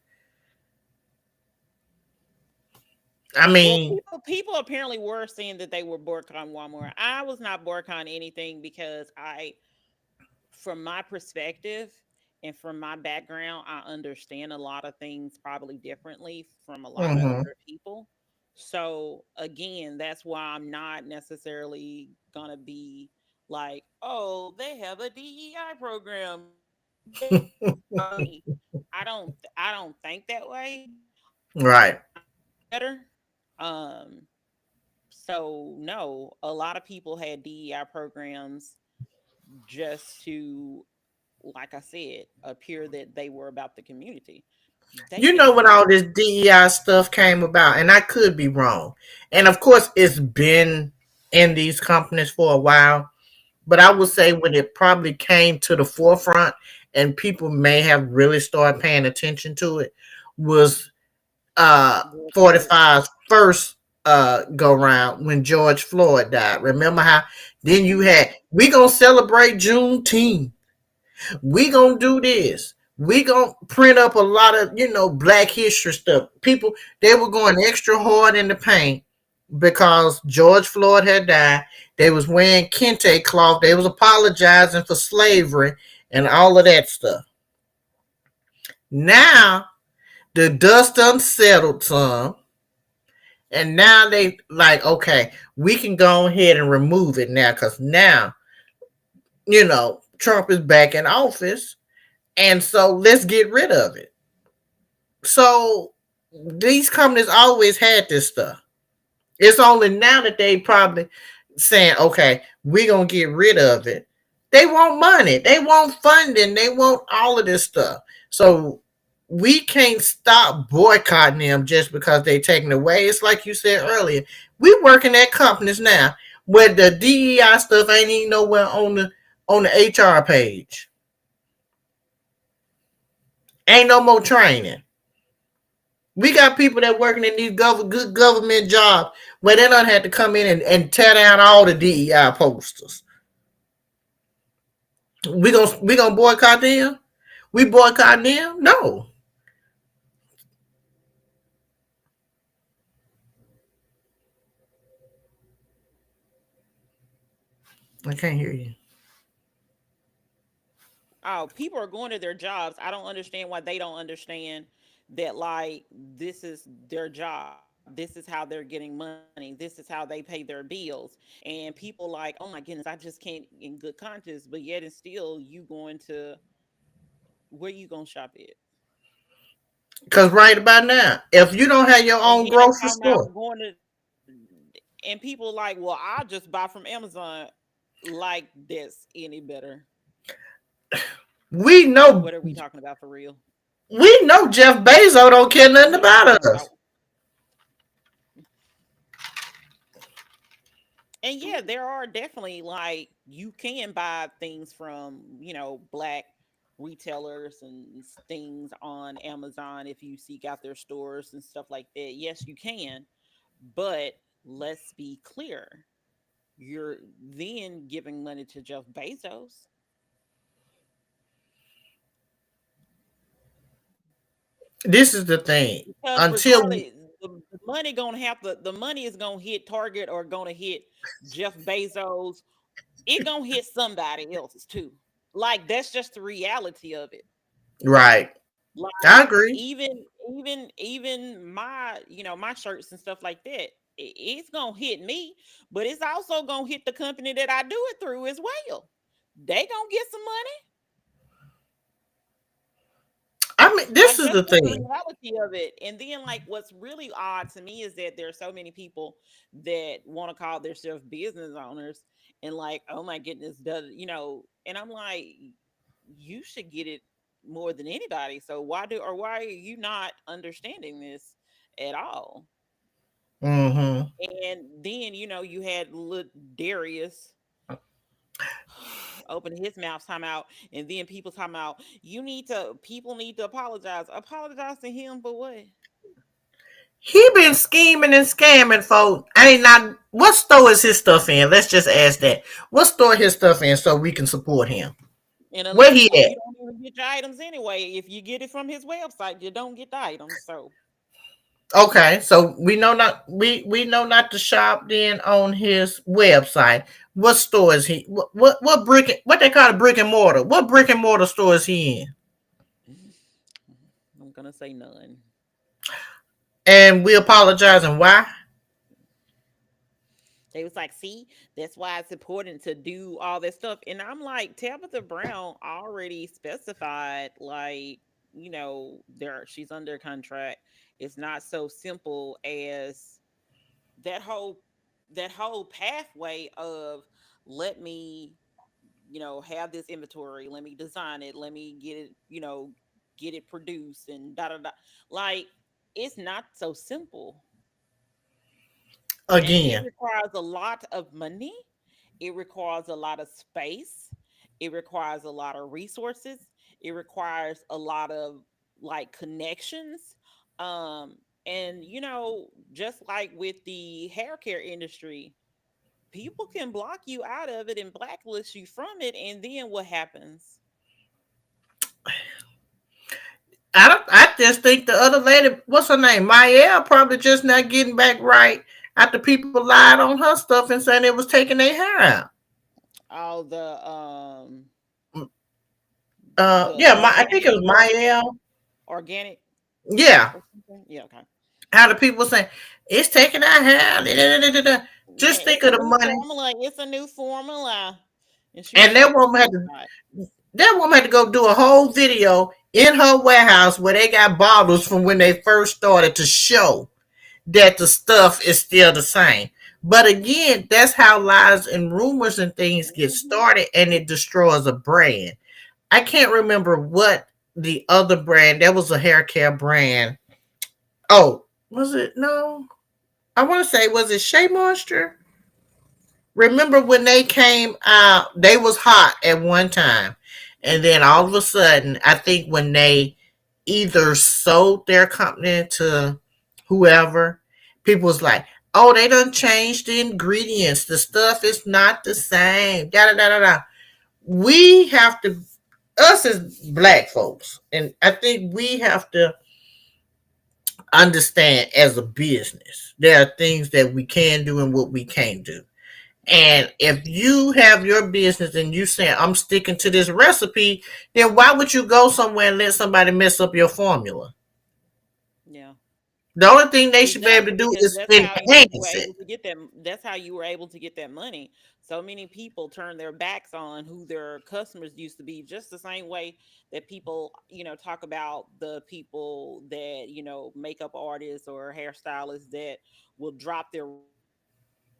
I Well, mean, people apparently were saying that they were boycotting Walmart. I was not boycotting anything because from my perspective and from my background, I understand a lot of things probably differently from a lot of mhm. other people. So again, that's why I'm not necessarily gonna be like, oh, they have a DEI program. I don't think that way. Right. Better. Um, so no, a lot of people had DEI programs just to, like I said, appear that they were about the community. They You know didn't when have all this DEI stuff came about, and I could be wrong. And of course, it's been in these companies for a while. But I would say when it probably came to the forefront, and people may have really started paying attention to it, was George Floyd. 45's first go round when George Floyd died. Remember how then you Mhm. had we gonna celebrate Juneteenth, we gonna do this, we gonna print up a lot of Black History stuff. People, they were going extra hard in the paint because George Floyd had died. They was wearing kente cloth. They was apologizing for slavery and all of that stuff. Now the dust unsettled some, and now they like, okay, we can go ahead and remove it now because now Trump is back in office, and so let's get rid of it. So these companies always had this stuff. It's only now that they probably saying, okay, we're gonna get rid of it. They want money, they want funding, they want all of this stuff. So we can't stop boycotting them just because they taking it away. It's like you said earlier. We working at companies now where the DEI stuff ain't even nowhere on the HR page. Ain't no more training. We got people that working in these good government jobs where they don't have to come in and tear down all the DEI posters. We gonna boycott them? We boycott them? No, I can't hear you. Oh, people are going to their jobs. I don't understand why they don't understand that, like, this is their job. This is how they're getting money. This is how they pay their bills. And people like, oh my goodness, I just can't in good conscience, but yet and still you going to, where you gonna shop at? Because right about now, if you don't have your And own then they grocery talking about store, going to, and people like, well, I just buy from Amazon. Like that's any better? we know What are we talking about for real? Jeff Bezos don't care nothing What are we about talking us. about? And yeah, there are definitely like you can buy things from, black retailers and things on Amazon if you seek out their stores and stuff like that. Yes, you can, but let's be clear. You're then giving money to Jeff Bezos This is the thing. because Until regardless, the money gonna have to the money is gonna hit Target or gonna hit Jeff Bezos. It gonna hit somebody else's too. Like that's just the reality of it. Right. I Like agree. even my my shirts and stuff like that. It's gonna hit me, but it's also gonna hit the company that I do it through as well. They gonna get some money. I mean, this Like is that's the just the thing. reality of it. And then like what's really odd to me is that there are so many people that want to call themselves business owners and like, oh my goodness, does and I'm like, you should get it more than anybody. So why are you not understanding this at all? Hmm. And then you had little Darius opening his mouth time out, and then people talking about people need to apologize to him for what? He been scheming and scamming, folks. Ain't not what store is his stuff in? Let's just ask that. What store his stuff in so we can support him? And Where he allegedly, at? you don't even get your items anyway. If you get it from his website, you don't get the items. So, Okay, so we know not to shop then on his website. What store is he? What they call a brick and mortar? What brick and mortar store is he in? I'm gonna say none. And we apologizing why? They was like, see, that's why it's important to do all this stuff. And I'm like, Tabitha Brown already specified, like, there she's under contract. It's not so simple as that whole pathway of let me have this inventory, let me design it, let me get it produced and da da da. Like it's not so simple, and it Again, requires a lot of money. It requires a lot of space. It requires a lot of resources. It requires a lot of like connections. Um, and just like with the hair care industry, people can block you out of it and blacklist you from it, and then what happens? I just think the other lady, what's her name, Maya, probably just not getting back right after people lied on her stuff and saying it was taking their hair out. All the Yeah, I think it was Maya. organic Yeah, or something. Yeah, okay. how the people saying it's taking our hair. Da, da, da, da, da. Yeah, Just think it's of a the new money, formula. It's a new formula. And she was and so terrified. that woman had to go do a whole video in her warehouse where they got bottles from when they first started to show that the stuff is still the same. But again, that's how lies and rumors and things get Mhm. started, and it destroys a brand. I can't remember what the other brand. That was a hair care brand. Oh, was it? No, I want to say was it Shea Moisture? Remember when they came out? They was hot at one time, and then all of a sudden, I think when they either sold their company to whoever, people was like, "Oh, they done changed the ingredients. The stuff is not the same." Da da da da da. We have to, us as black folks, and I think we have to understand as a business, there are things that we can do and what we can't do. And if you have your business and you say, I'm sticking to this recipe, then why would you go somewhere and let somebody mess up your formula? Yeah. The only thing they should be able Exactly, to do because is that's how you were enhance it. able to get them. That's how you were able to get that money. So many people turn their backs on who their customers used to be, just the same way that people, talk about the people that, makeup artists or hairstylists that will drop their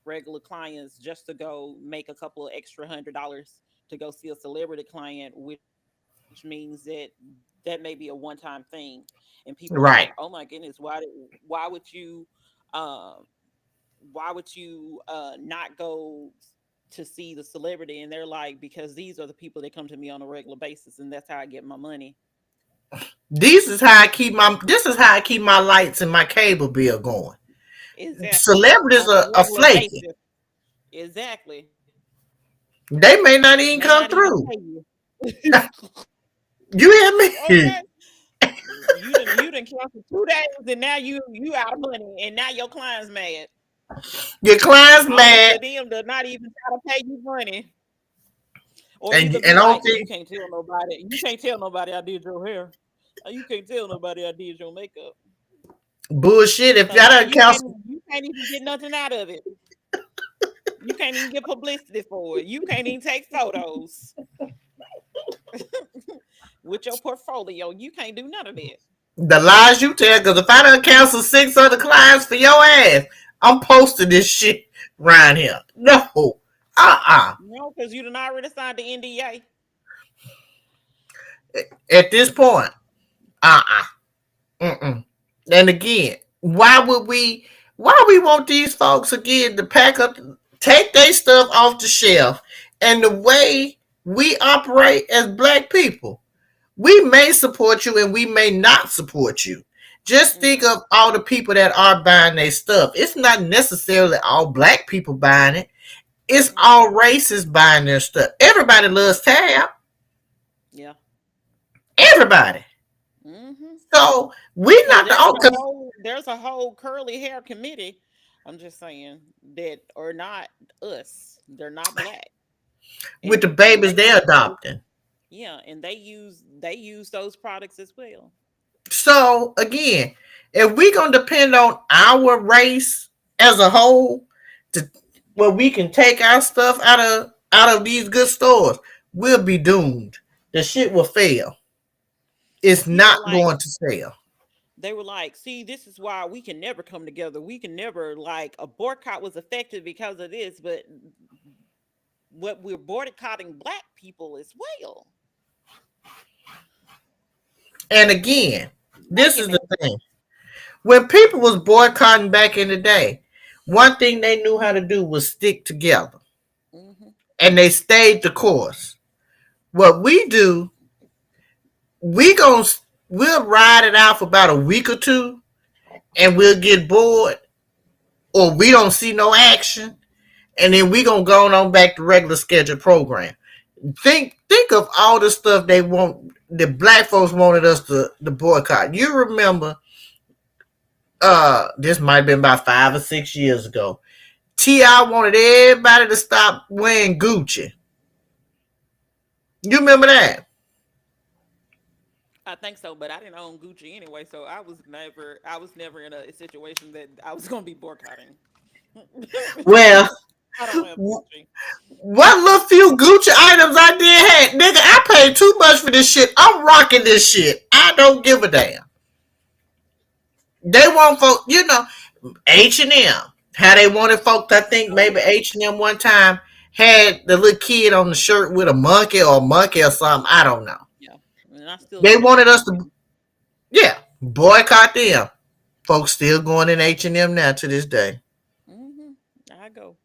regular clients just to go make a couple of extra $100 to go see a celebrity client, which means that may be a one-time thing. And people are like, oh my goodness, Right. why would you um not go to see the celebrity? And they're like, because these are the people that come to me on a regular basis, and that's how I get my money. This is how I keep my lights and my cable bill going. Exactly, Celebrities on a are regular flaky. basis. Exactly. They may not even May come not even through. pay you. You hear me? Okay. You done canceled 2 days, and now you out of money, and now your client's mad. Your client's Only mad, for them to not even try to pay you money, or and either be and I don't like, "You think can't tell nobody. You can't tell nobody I did your hair. You can't tell nobody I did your makeup." bullshit. If So y'all now done counsel you can't even get nothing out of it. You can't even get publicity for it. You can't even take photos with your portfolio. You can't do none of that. the lies you tell, because if I done counsel 6 other clients for your ass, I'm posting this shit around here. No. Uh-uh. No, because you done already signed the NDA. At this point, uh-uh. Mm-mm. And again, why we want these folks again to pack up, take their stuff off the shelf, and the way we operate as black people, we may support you and we may not support you. Just think Mm, of all the people that are buying their stuff. It's not necessarily all black people buying it. It's mm, all races buying their stuff. Everybody loves Tab. yeah. Everybody. Mm-hmm. So we Because not the only. there's a whole curly hair committee. I'm just saying that are not us. They're not black, With the and babies they they're use those. adopting. Yeah, and they use those products as well. So again, if we gonna depend on our race as a whole to where we can take our stuff out of these good stores, we'll be doomed. The shit will fail. It's Yeah, not like going to sell. they were like, see, this is why we can never come together. We can never like a boycott was effective because of this, but what we're boycotting black people as well. And again, Make this it is make the thing. When people was boycotting back in the day, one thing they knew how to do was stick together. hmm And they stayed the course. What we do, we gon' we'll ride it out for about a week or two, and we'll get bored, or we don't see no action, and then we gonna go on back to regular scheduled program. Think of all the stuff they want. The black folks wanted us to boycott. You remember? This might have been about 5 or 6 years ago. Ti wanted everybody to stop wearing Gucci. You remember that? I think so, but I didn't own Gucci anyway, so I was never in a situation that I was gonna be boycotting. Well, I don't have Gucci. what little few Gucci items I did have, nigga, I paid too much for this shit. I'm rocking this shit. I don't give a damn. They want folk, H&M. How they wanted folks, I think Oh maybe yeah, H&M one time had the little kid on the shirt with a monkey or something. I don't know. yeah, and I still They go to wanted us to, H&M. yeah, boycott them. Folks still going in H&M now to this day. Mm-hmm. I go.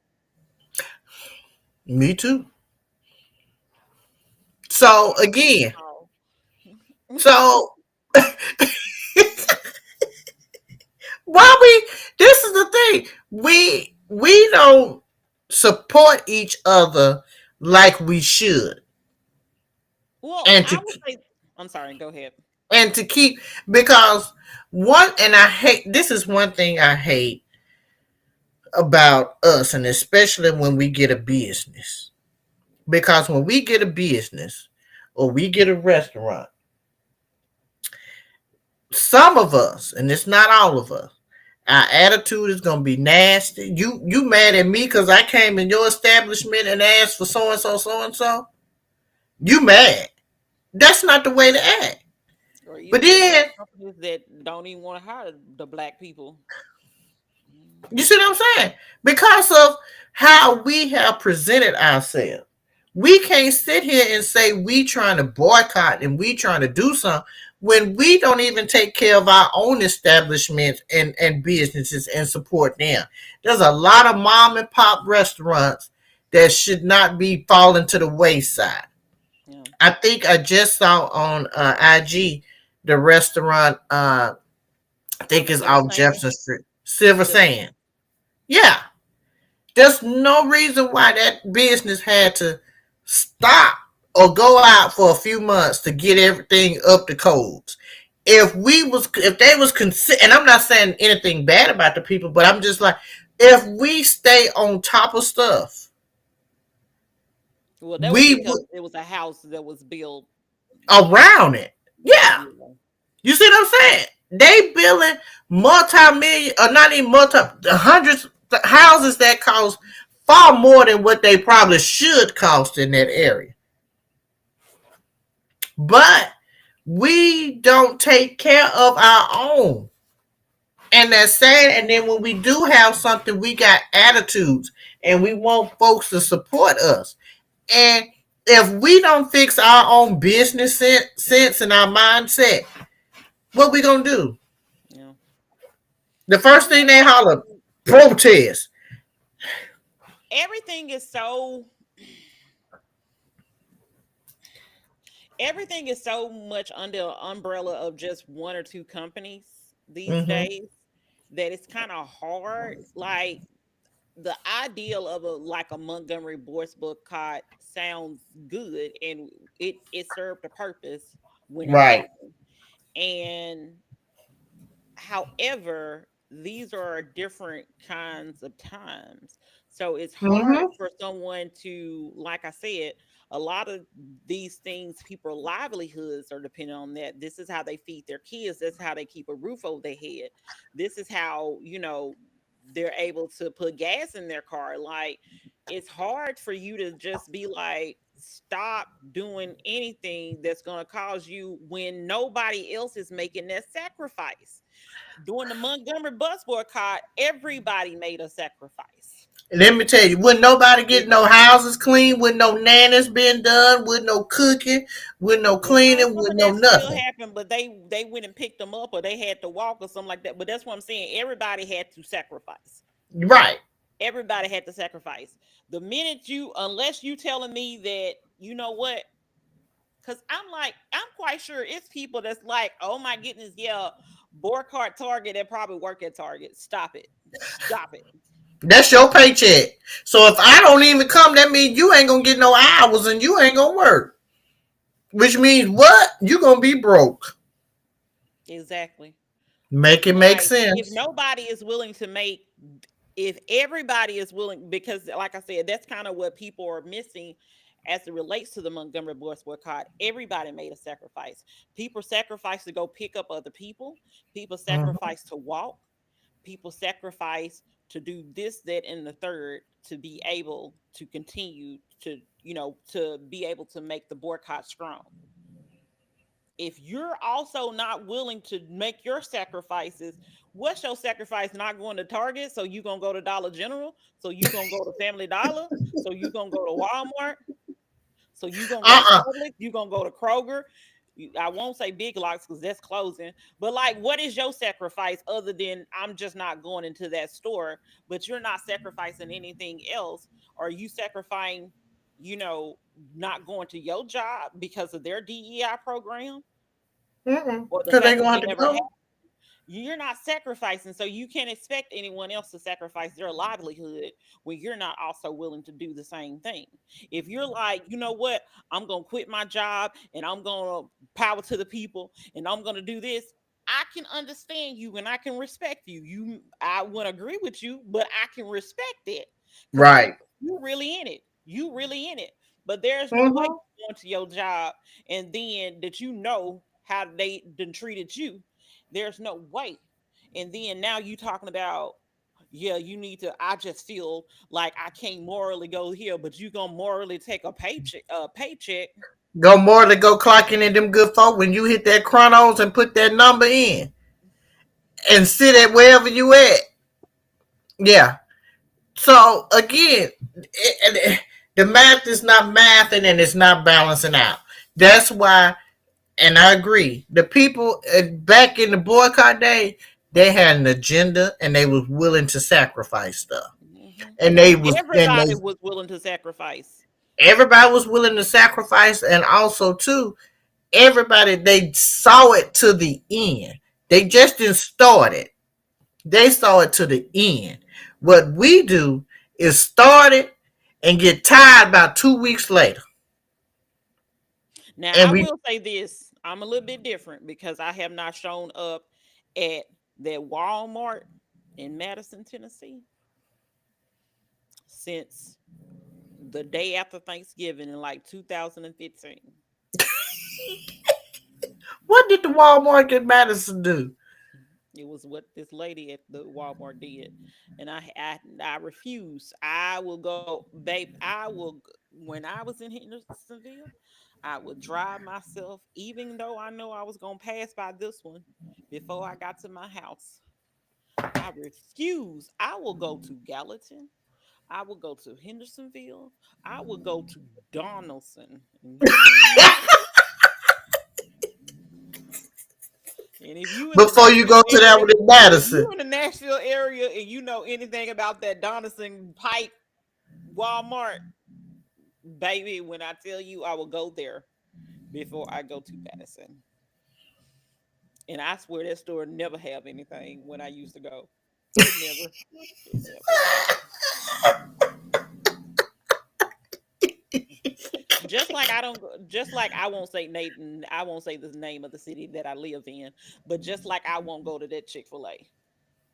Me too. So Shopping at the again, mall. so why this is the thing. We don't support each other like we should. Well, And I to would say, I'm sorry. Go ahead. and to keep because one and I hate this is one thing I hate about us, and especially when we get a business. Because when we get a business or we get a restaurant, some of us, and it's not all of us, our attitude is gonna be nasty. You mad at me because I came in your establishment and asked for so and so, so and so? You mad? That's not the way to act. Or But even the then black companies that don't even want to hire the black people. you Mhm. see what I'm saying? Because of how we have presented ourselves. We can't sit here and say we trying to boycott and we trying to do something when we don't even take care of our own establishments and businesses and support them. There's a lot of mom and pop restaurants that should not be falling to the wayside. Yeah. I think I just saw on IG the restaurant. I think it's Silver off Sand. Jefferson Street, Silver Silver Sand. Sand. Yeah, there's no reason why that business had to stop or go out for a few months to get everything up to codes. if they was and I'm not saying anything bad about the people, but I'm just like, if we stay on top of stuff, Well, that was we because it was a house that was built, around it. Yeah. yeah. You see what I'm saying? They building multi-million, or not even hundreds of houses that cost far more than what they probably should cost in that area. But we don't take care of our own. And that's sad. And then when we do have something, we got attitudes and we want folks to support us. And if we don't fix our own business sense and our mindset, what we gonna do? Yeah. The I first thing will they say holler, protest. everything is so everything is so much under the umbrella of just one or two companies these Mm-hmm. days that it's kind of hard. Like the ideal of a Montgomery Boyce boycott sounds good, and it served a purpose when it Right. happened. And however, these are different kinds of times. So it's hard Mm-hmm. for someone to, like I said, a lot of these things, people's livelihoods are dependent on that. This is how they feed their kids. That's how they keep a roof over their head. This is how, they're able to put gas in their car. Like, it's hard for you to just be like, stop doing anything that's going to cause you when nobody else is making that sacrifice. During the Montgomery bus boycott, everybody made a sacrifice. Let me tell you, wouldn't nobody get no Everybody. houses clean, with no nannies being done, with no cooking, with no Well, no, cleaning, some with of no that still nothing. happened, but they went and picked them up, or they had to walk, or something like that. But that's what I'm saying. Everybody had to sacrifice. Right. Everybody had to sacrifice. The minute unless you telling me that, you know what? Because I'm quite sure it's people that's like, oh my goodness, yeah, Boycott Target that probably work at Target. Stop it. Stop it. That's your paycheck. So if I don't even come, that means you ain't gonna get no hours and you ain't gonna work. Which means what? You gonna be broke. Exactly. Make it make Like, if sense. nobody is willing to make, if everybody is willing, because like I said, that's kind of what people are missing as it relates to the Montgomery Boys boycott. Everybody made a sacrifice. People sacrificed to go pick up other people. People Mm-hmm. sacrificed to walk. People sacrifice to do this, that, and the third to be able to continue to be able to make the boycott strong. If you're also not willing to make your sacrifices, what's your sacrifice? Not going to Target, so you gonna go to Dollar General, so you gonna go to Family Dollar, so you gonna go to Walmart, so you gonna go to Uh-uh. Publix, you gonna go to Kroger. I won't say Big Lots because that's closing, but like, what is your sacrifice other than I'm just not going into that store? But you're not sacrificing anything else. Are you sacrificing, you know, not going to your job because of their DEI program Mm-mm. or the Cause they fact that gonna they have to never had? go. You're not sacrificing, so you can't expect anyone else to sacrifice their livelihood when you're not also willing to do the same thing. If you're like, you know what, I'm gonna quit my job and I'm gonna power to the people and I'm gonna do this, I can understand you and I can respect you. I wouldn't agree with you, but I can respect it because Right. you really in it. You really in it. But there's no way Mm-hmm. you going to your job and then that you know how they done treated you. There's no way. And then now you talking about, yeah, you need to. I just feel like I can't morally go here, but you gonna morally take a paycheck. Paycheck. Go more to go clocking in them good folk when you hit that chronos and put that number in and sit at wherever you at. Yeah. So again, the math is not mathing and it's not balancing out. That's why, and I agree. The people back in the boycott day, they had an agenda and they was willing to sacrifice stuff. Mhm. And they was and they Everybody was willing to sacrifice. everybody was willing to sacrifice, and also too, everybody they saw it to the end. They just didn't start it. They saw it to the end. What we do is start it and get tired about 2 weeks later. Now, And I we will say this. I'm a little bit different because I have not shown up at that Walmart in Madison, Tennessee since the day after Thanksgiving in like 2015. What did the Walmart in Madison do? It was what this lady at the Walmart did, and I refuse. I will go, babe. When I was in Hendersonville, I would drive myself, even though I know I was gonna pass by this one before I got to my house. I refuse. I will go to Gallatin. I will go to Hendersonville. I will go to Donaldson. And you hear me? And if you in the Before you Nashville go to that area, one in if you Madison. in the Nashville area and you know anything about that Donaldson Pike Walmart, baby, when I tell you I will go there before I go to Madison. And I swear that store never have anything when I used to go. It never. It never. Just like I won't say Nathan, I won't say the name of the city that I live in, but just like I won't go to that Chick-fil-A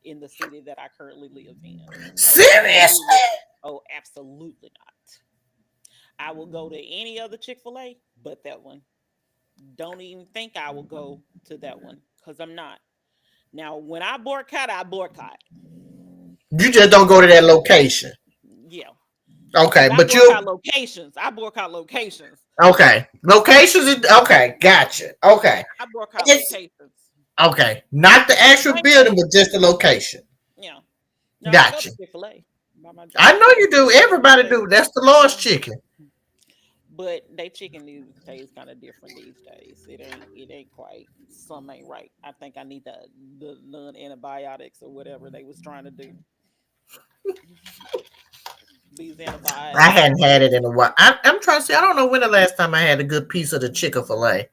in the city that I currently live in. Oh, absolutely. Seriously? Oh, absolutely not. I will go to any other Chick-fil-A but that one. Don't even think I will go to that one because I'm not. Now, when I boycott, I boycott. You just don't go to that location. Yeah. Okay, Because I but boycott you locations. I boycott locations. okay. Locations is okay, gotcha. Okay. I boycott It's locations. okay. Not the The actual same building, way, but just the location. yeah. Now I go to Gotcha. Chick-fil-A by my I job. know you do. But Everybody they do. That's the Lord's yeah. chicken. But they chicken these days kind of different these days. It ain't quite some ain't right. I think I need the non antibiotics or whatever they was trying to do. These I antibiotics hadn't and had it in a while. I'm trying to see. I don't know when the last time I had a good piece of the Chick-fil-A. I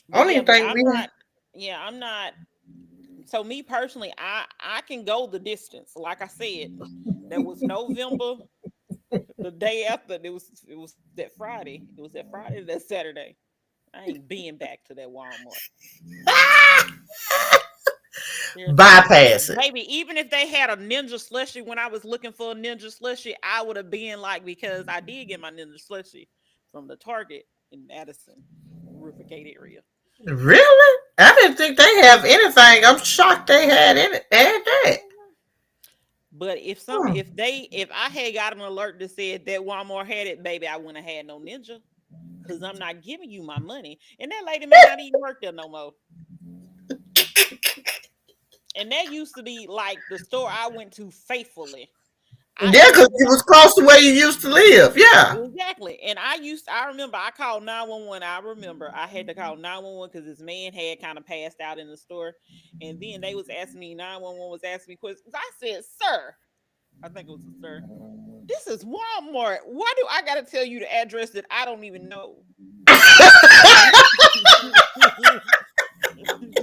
but don't yeah, even but think I'm we not yeah, I'm not so me personally, I can go the distance. Like I said, there was November the day after it was that Friday. It was that Friday, that Saturday. I ain't being back to that Walmart. There's no bypass it. baby. Even if they had a ninja slushy when I was looking for a ninja slushy, I would have been like because I did get my ninja slushy from the Target in Madison, Rivergate area. Really? I didn't think they have anything. I'm shocked they had it. Had that. Mhm. But Hmm. if I had got an alert that said that Walmart had it, baby, I wouldn't have had no ninja. Cause I'm not giving you my money. And that lady may not even work there no more. And that used to be like the store I went to faithfully. I Yeah, used because to it was close to where you used to live. Yeah. exactly. And I remember I called 911. I remember I had to call 911 because this man had kind of passed out in the store. And then they was asking me, 911 was asking me questions. I said, sir, I think it was a sir. This is Walmart. Why do I gotta tell you the address that I don't even know?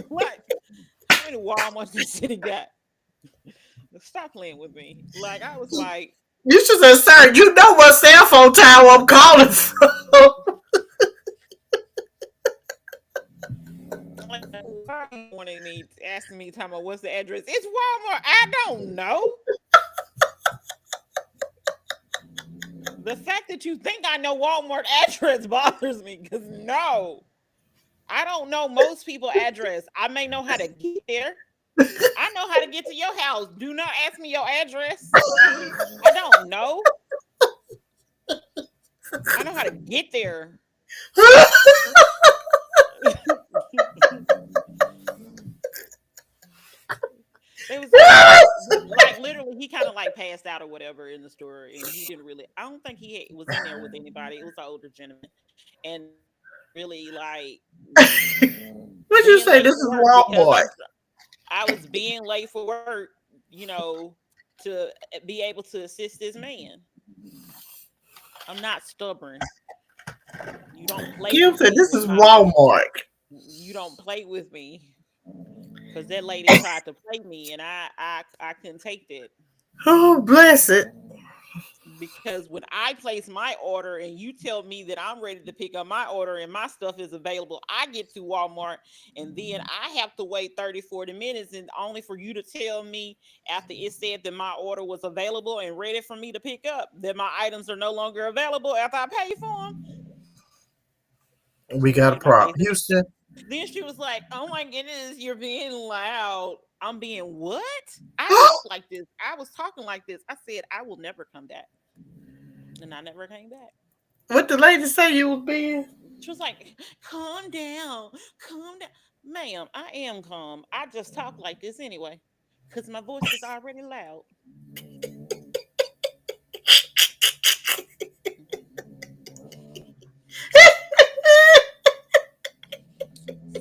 What? How many Walmarts this city got? Stop playing with me. Like I was like, You should say, sir, you know what cell phone tower I'm calling from. why are you wanting me asking me talking about what's the address? It's Walmart. I don't know. The fact that you think I know Walmart address bothers me because no, I don't know most people address. I may know how to get there. I know how to get to your house. Do not ask me your address. I don't know. I know how to get there. They was like literally he kind of like passed out or whatever in the store and he didn't really I don't think was in there with anybody. It was an older gentleman and I was really like What you being say? late This for is work because Walmart. I was being late for work, you know, to be able to assist this man. I'm not stubborn. You don't play Kim with said, me this with is my money. Walmart. You don't play with me because that lady tried to play me and I couldn't take that. Oh, bless it. because when I place my order and you tell me that I'm ready to pick up my order and my stuff is available, I get to Walmart and then I have to wait 30, 40 minutes and only for you to tell me after it said that my order was available and ready for me to pick up that my items are no longer available after I pay for them. We She got a made my problem. face. Houston, Then she was like, "Oh my goodness, you're being loud." I'm being what? I talk like this. I was talking like this. I said I will never come back, and I never came back. what the lady say you was being? She was like, "Calm down, calm down, ma'am. I am calm. I just talk like this anyway, cause my voice is already loud."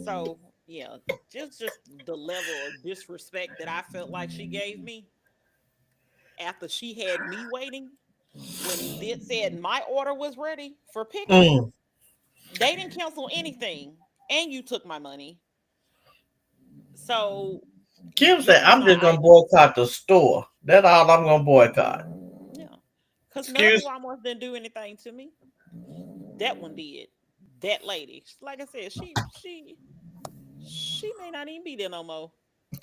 So yeah, just the level of disrespect that I felt like she gave me after she had me waiting when it said my order was ready for pickup. Mm. They didn't cancel anything, and you took my money. So Kim said, give me I'm my just gonna items. boycott the store. That's all I'm gonna boycott. Yeah, because the other Excuse Walmarts didn't do anything to me. That one did. That lady, like I said, she may not even be there no more.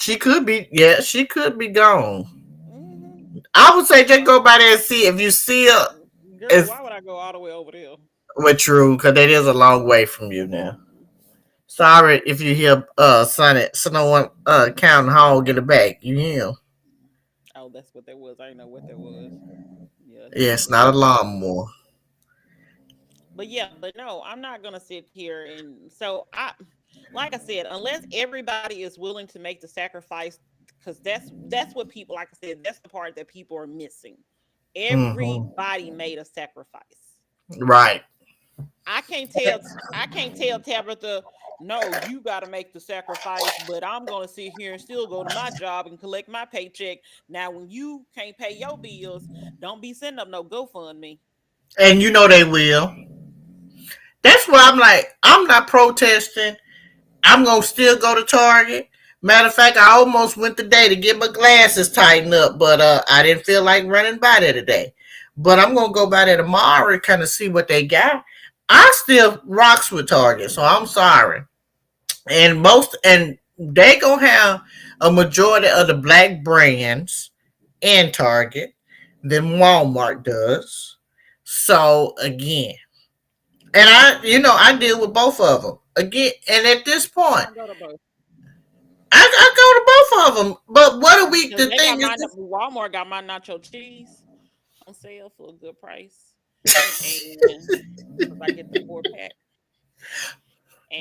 she could be, yeah, she could be gone. Hmm. I would say just go by there and see if you see her. Girl, It's why would I go all the way over there? with true, because that is a long way from you now. Sorry if you hear Sonny someone counting hog in the back. You hear? Oh, that's what that was. I didn't know what that was. Yeah, Yeah, he it's was not a counting. lawnmower. But yeah, but no, I'm not gonna sit here and so I, like I said, unless everybody is willing to make the sacrifice, because that's what people, like I said, that's the part that people are missing. Hmm. Everybody made a sacrifice. Right. I can't tell Tabitha, no, you got to make the sacrifice, but I'm going to sit here and still go to my job and collect my paycheck. Now, when you can't pay your bills, don't be sending up no GoFundMe. And you know they will. That's why I'm like, I'm not protesting. I'm gonna still go to Target. Matter of fact, I almost went today to get my glasses tightened up, but I didn't feel like running by there today. But I'm gonna go by there tomorrow and kind of see what they got. I still rocks with Target, so I'm sorry. And they gonna have a majority of the black brands in Target than Walmart does. So again, and I deal with both of them again. And at this point, I go to both I go to both of them. But what are we? because The they got thing is, my Walmart got my nacho cheese on sale for a good price, and because I get the 4 pack,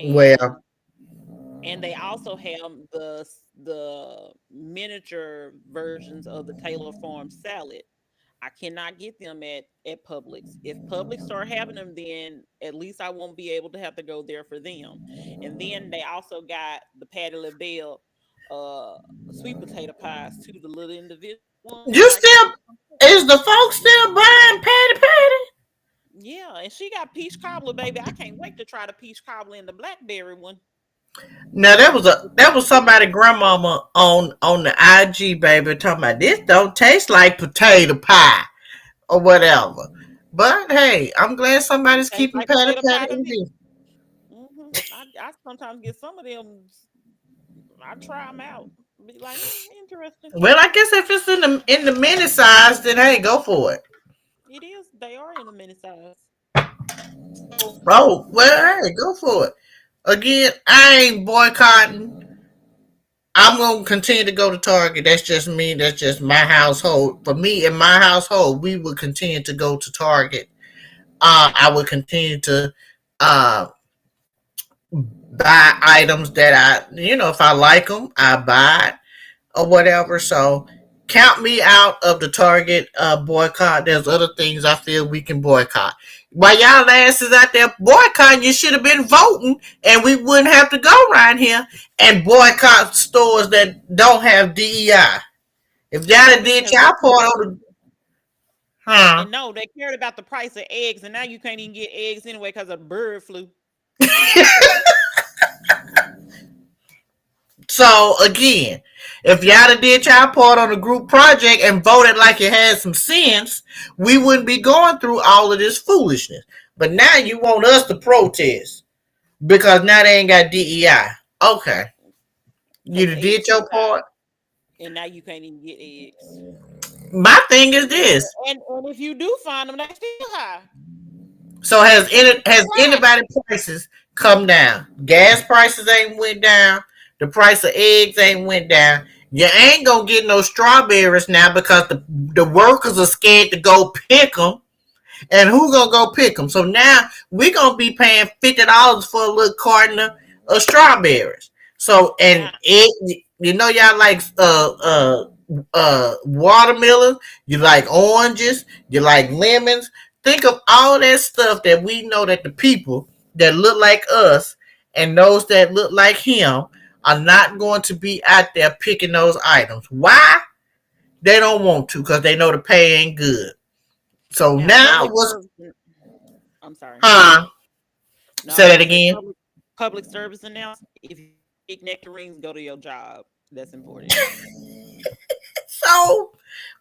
well, and they also have the miniature versions of the Taylor Farm salad. I cannot get them at Publix. If Publix start having them, then at least I won't be able to have to go there for them. And then they also got the Patty LaBelle uh sweet potato pies too, the little individual ones like you the one still from Publix. is the folks still buying patty patty? Yeah, and she got peach cobbler, baby. I can't wait to try the peach cobbler and the blackberry one. Now The that was somebody strawberry. grandmama on the IG baby talking about this don't taste like potato pie or whatever. But hey, I'm glad It somebody's tastes keeping like patty potato patty pie to in me. here. I sometimes get some of them. I try them out. Be like, interesting. Well, I guess if it's in the mini size, then hey, go for it. It is. They are in a mini size. So Oh, well, hey, go for it. Again, I ain't boycotting. I'm gonna continue to go to Target. That's just me. That's just my household. For me in my household, we will continue to go to Target. I would continue to uh, buy items that if I like them, I buy it or whatever. So count me out of the Target boycott. There's other things I feel we can boycott. While y'all asses out there boycotting, you should have been voting, and we wouldn't have to go around here and boycott stores that don't have DEI. If y'all baby, did because y'all part on the, huh? and no, they cared about the price of eggs, and now you can't even get eggs anyway because of bird flu. So again, if y'all done did y'all part on the group project and voted like it had some sense, we wouldn't be going through all of this foolishness. But now you want us to protest because now they ain't got DEI. Okay, because you did eggs your too high, part. and now you can't even get eggs. My thing is And, this. and if you do find them, they still high. So So it's has right. anybody prices come down? Gas prices ain't went down. The price of eggs ain't went down. You ain't gonna get no strawberries now because the workers are scared to go pick them. And who gonna go pick them? So now we gonna be paying $50 for a little carton of strawberries. So and Now, it, you know, y'all like watermelon, you like oranges, you like lemons. Think of all that stuff that we know that the people that look like us and those that look like him are not going to be out there picking those items. Why? They don't want to because they know the pay ain't good. So now, now public what's service. I'm sorry. huh? No, I Say was that gonna say again. public service announcement. If you pick nectarines, go to your job. That's important. So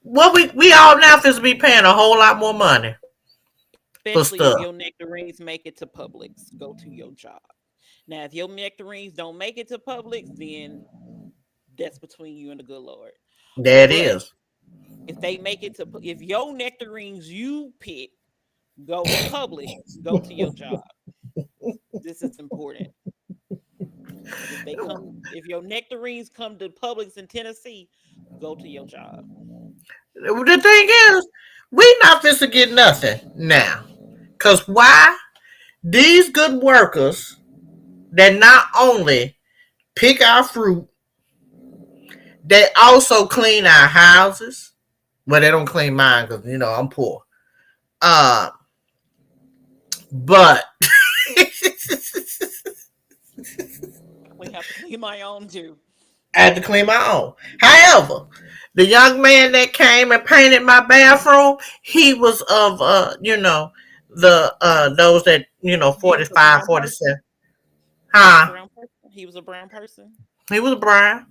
what we all now supposed to be paying a whole lot more money for Especially if stuff. your nectarines make it to Publix, go to your job. Now, if your nectarines don't make it to Publix, then that's between you and the good Lord. There it But is. if they make it to, if your nectarines you pick go to Publix, go to your job. This is important. If they come, if your nectarines come to Publix in Tennessee, go to your job. The thing is, we not supposed to get nothing now. Cause why? These good workers that not only pick our fruit, they also clean our houses. Well, they don't clean mine because I'm poor. Uh, but We have to clean my own too. I had to clean my own. However, the young man that came and painted my bathroom, he was of the those that He was a 45, brown 47. person. He was a Huh? brown person. He was a brown person. He was Brian.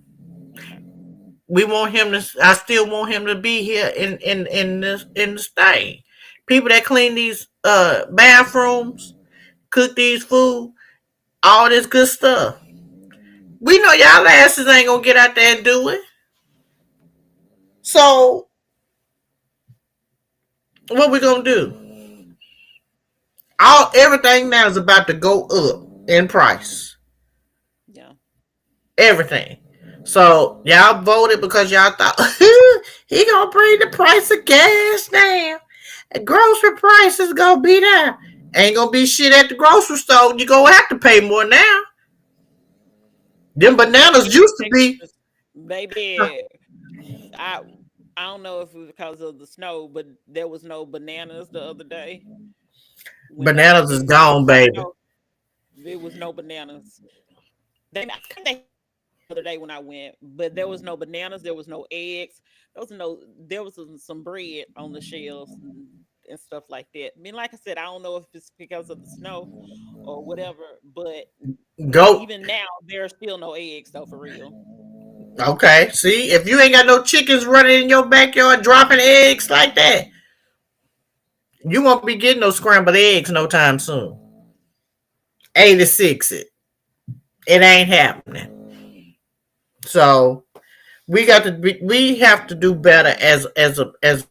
Okay. We want him to. I still want him to be here in the state. People that clean these bathrooms, cook these food, all this good stuff. We know y'all asses ain't gonna get out there and do it. So what we gonna do? All everything now is about to go up in price. Yeah. Everything. So y'all voted because y'all thought he gonna bring the price of gas down. And grocery prices gonna be down. Ain't gonna be shit at the grocery store. You gonna have to pay more now. Them Well, set bananas your used to be expectations, baby. I I don't know if it was because of the snow, but there was no bananas the other day when bananas it is was supposed gone, to baby. snow. There was no bananas. I think they the other day when I went, but there was no bananas, there was no eggs, there was some bread on the shelves and stuff like that. I mean, like I said, I don't know if it's because of the snow or whatever, but Go. even now there's still no eggs though for real. Okay. See, if you ain't got no chickens running in your backyard dropping eggs like that, you won't be getting no scrambled eggs no time soon. 86 it ain't happening. So we have to do better as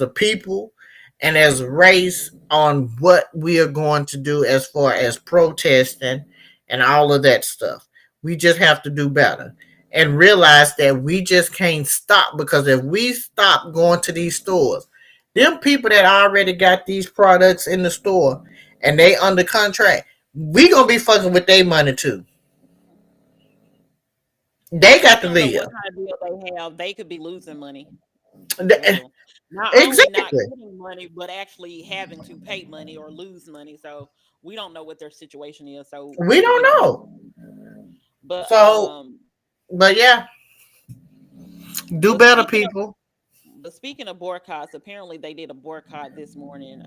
a people and as a race on what we are going to do as far as protesting and all of that stuff. We just have to do better and realize that we just can't stop because if we stop going to these stores, them people that already got these products in the store and they under contract, we gonna be fucking with their money too. They Because got you to don't know what live. kind of deal they have. They could be losing money for real. Not only not Exactly. getting money, but actually having to pay money or lose money. So we don't know what their situation is. So We we'll don't be praying. know. But So, but yeah, do but better, speaking of people. but speaking of boycotts, apparently they did a boycott this morning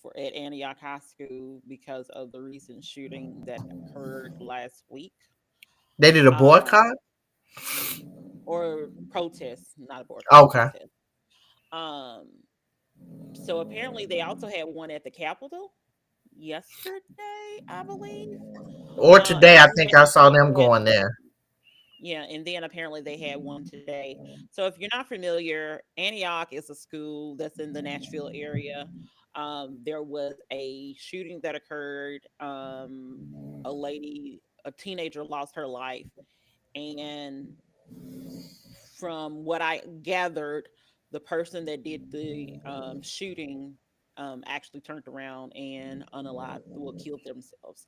for at Antioch High School because of the recent shooting that occurred last week. They did a Um boycott. or protests, not abortion, Okay. protests. Um, so apparently they also had one at the Capitol yesterday, I believe. Or today, And I then think I saw them they going there. Yeah, and then apparently they had one today. So if you're not familiar, Antioch is a school that's in the Nashville area. There was a shooting that occurred. A teenager lost her life, and from what I gathered, the person that did the shooting actually turned around and killed themselves.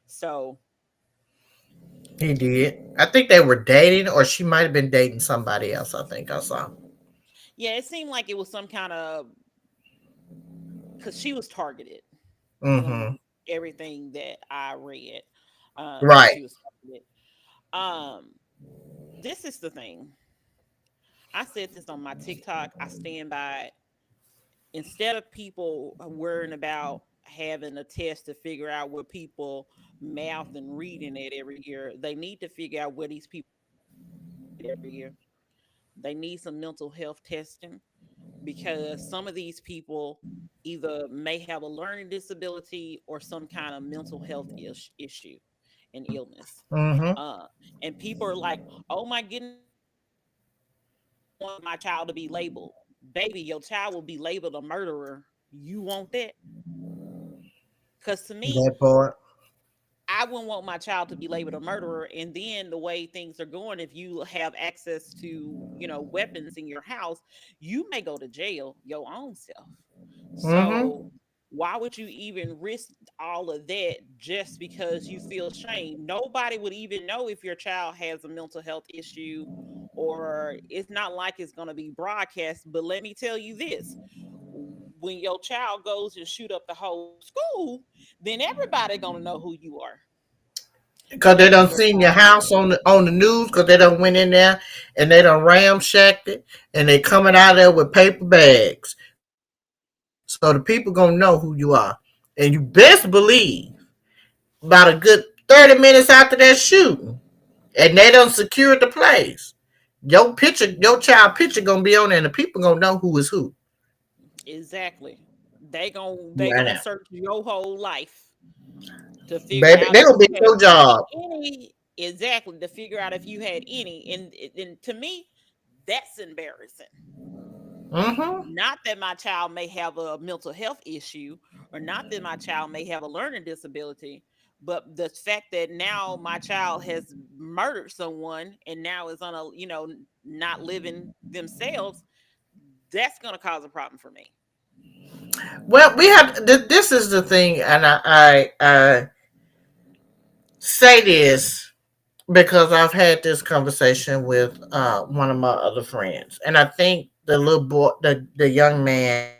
So He did. I think they were dating, or she might have been dating somebody else. I think I saw. yeah, it seemed like it was some kind of, because she was targeted from Mm-hmm. everything that I read. Right. She was targeted. Um, this is the thing. I said this on my TikTok. I stand by it. Instead of people worrying about having a test to figure out what people mouth and reading it every year, they need to figure out where these people every year. They need some mental health testing, because some of these people either may have a learning disability or some kind of mental health issue and illness. Mm-hmm. Uh, and people are like, oh my goodness, I want my child to be labeled. Baby, your child will be labeled a murderer. You want that? Because to me, That part. I wouldn't want my child to be labeled a murderer. And then the way things are going, if you have access to, weapons in your house, you may go to jail your own self. So Mm-hmm. why would you even risk all of that just because you feel shame? Nobody would even know if your child has a mental health issue, or it's not like it's going to be broadcast. But let me tell you this, when your child goes and shoot up the whole school, then everybody going to know who you are, Because and they maybe done your seen your child did house too. on the news. Because they done went in there and they done ramshacked it, and they coming out of there with paper bags. So the people gonna know who you are, and you best believe about a good 30 minutes after that shooting, and they done secured the place. Your child picture gonna be on there, and the people gonna know who is who. Exactly. They gonna Right search your whole life to figure baby, out they if gonna be you at had your job. any, exactly, to figure out if you had any. And to me, that's embarrassing. Mm-hmm. Not that my child may have a mental health issue, or not that my child may have a learning disability, but the fact that now my child has murdered someone and now is on a, not living themselves, that's going to cause a problem for me. Well, we have. This is the thing, and I say this because I've had this conversation with one of my other friends, and I think the little boy, the young man,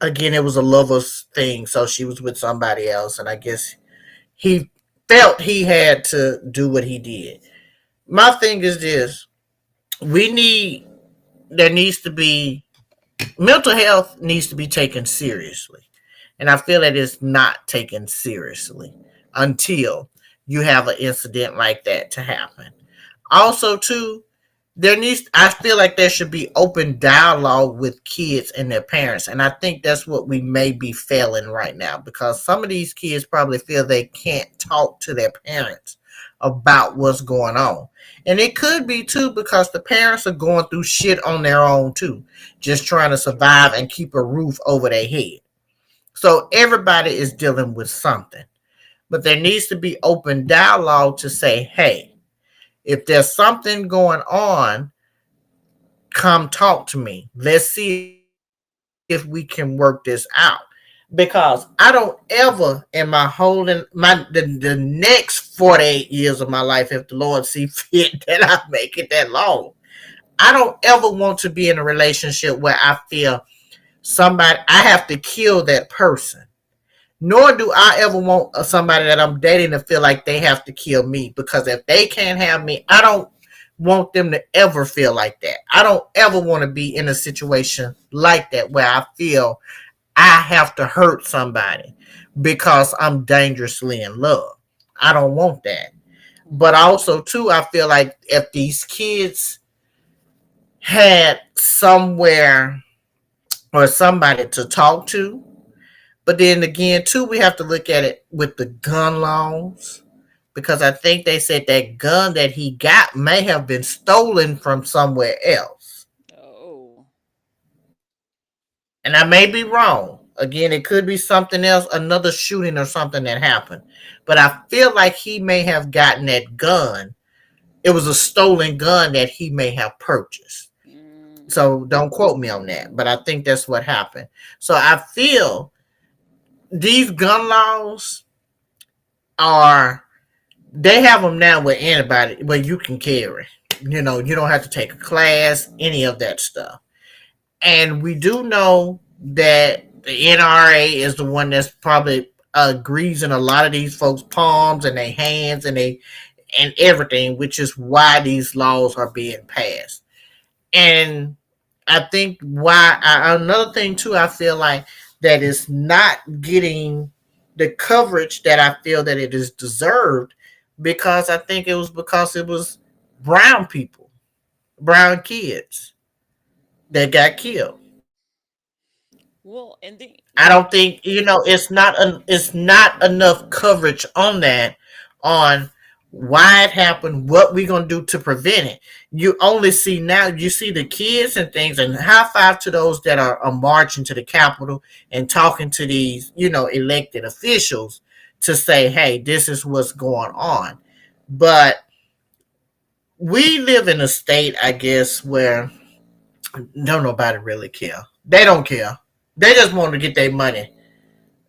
again, it was a lover's thing, so she was with somebody else, and I guess he felt he had to do what he did. My thing is this: we need there needs to be mental health needs to be taken seriously, and I feel that it's not taken seriously until you have an incident like that to happen. Also, too, there needs I feel like there should be open dialogue with kids and their parents, and I think that's what we may be failing right now, because some of these kids probably feel they can't talk to their parents about what's going on. And it could be too because the parents are going through shit on their own too, just trying to True. survive and keep a roof over their head. So everybody is dealing with something. But there needs to be open dialogue to say, hey, if there's something going on, come talk to me. Let's see if we can work this out. Because I don't ever in my the next 48 years of my life, if the Lord see fit that I make it that long, I don't ever want to be in a relationship where I feel somebody I have to kill that person. Nor do I ever want somebody that I'm dating to feel like they have to kill me, because if they can't have me, I don't want them to ever feel like that. I don't ever want to be in a situation like that where I feel I have to hurt somebody because I'm dangerously in love. I don't want that. But Mm-hmm. also too, I feel like if these kids had somewhere or somebody to talk to, but then again too, we have to look at it with the gun laws, because I think they said that gun that he got may have been stolen from somewhere else. Oh. And I may be wrong. Again, it could be something else, another shooting or something that happened. But I feel like he may have gotten that gun. It was a stolen gun that he may have purchased. Mm. So don't quote me on that, but I think that's what happened. So I feel these gun laws are, they have them now with anybody where you can carry. You don't have to take a class, any of that stuff. And we do know that the NRA is the one that's probably greasing a lot of these folks' palms and their hands and everything, which is why these laws are being passed. And I think another thing too, I feel like that is not getting the coverage that I feel that it is deserved, because I think it was because it was brown people, brown kids that got killed. Well, and then I don't think it's not enough coverage on that, on why it happened, what we're gonna do to prevent it. You only see now, you see the kids and things, and high five to those that are marching to the Capitol and talking to these elected officials to say, hey, this is what's going on. But we live in a state, I guess, where don't nobody really care. They don't care. They just want to get their money.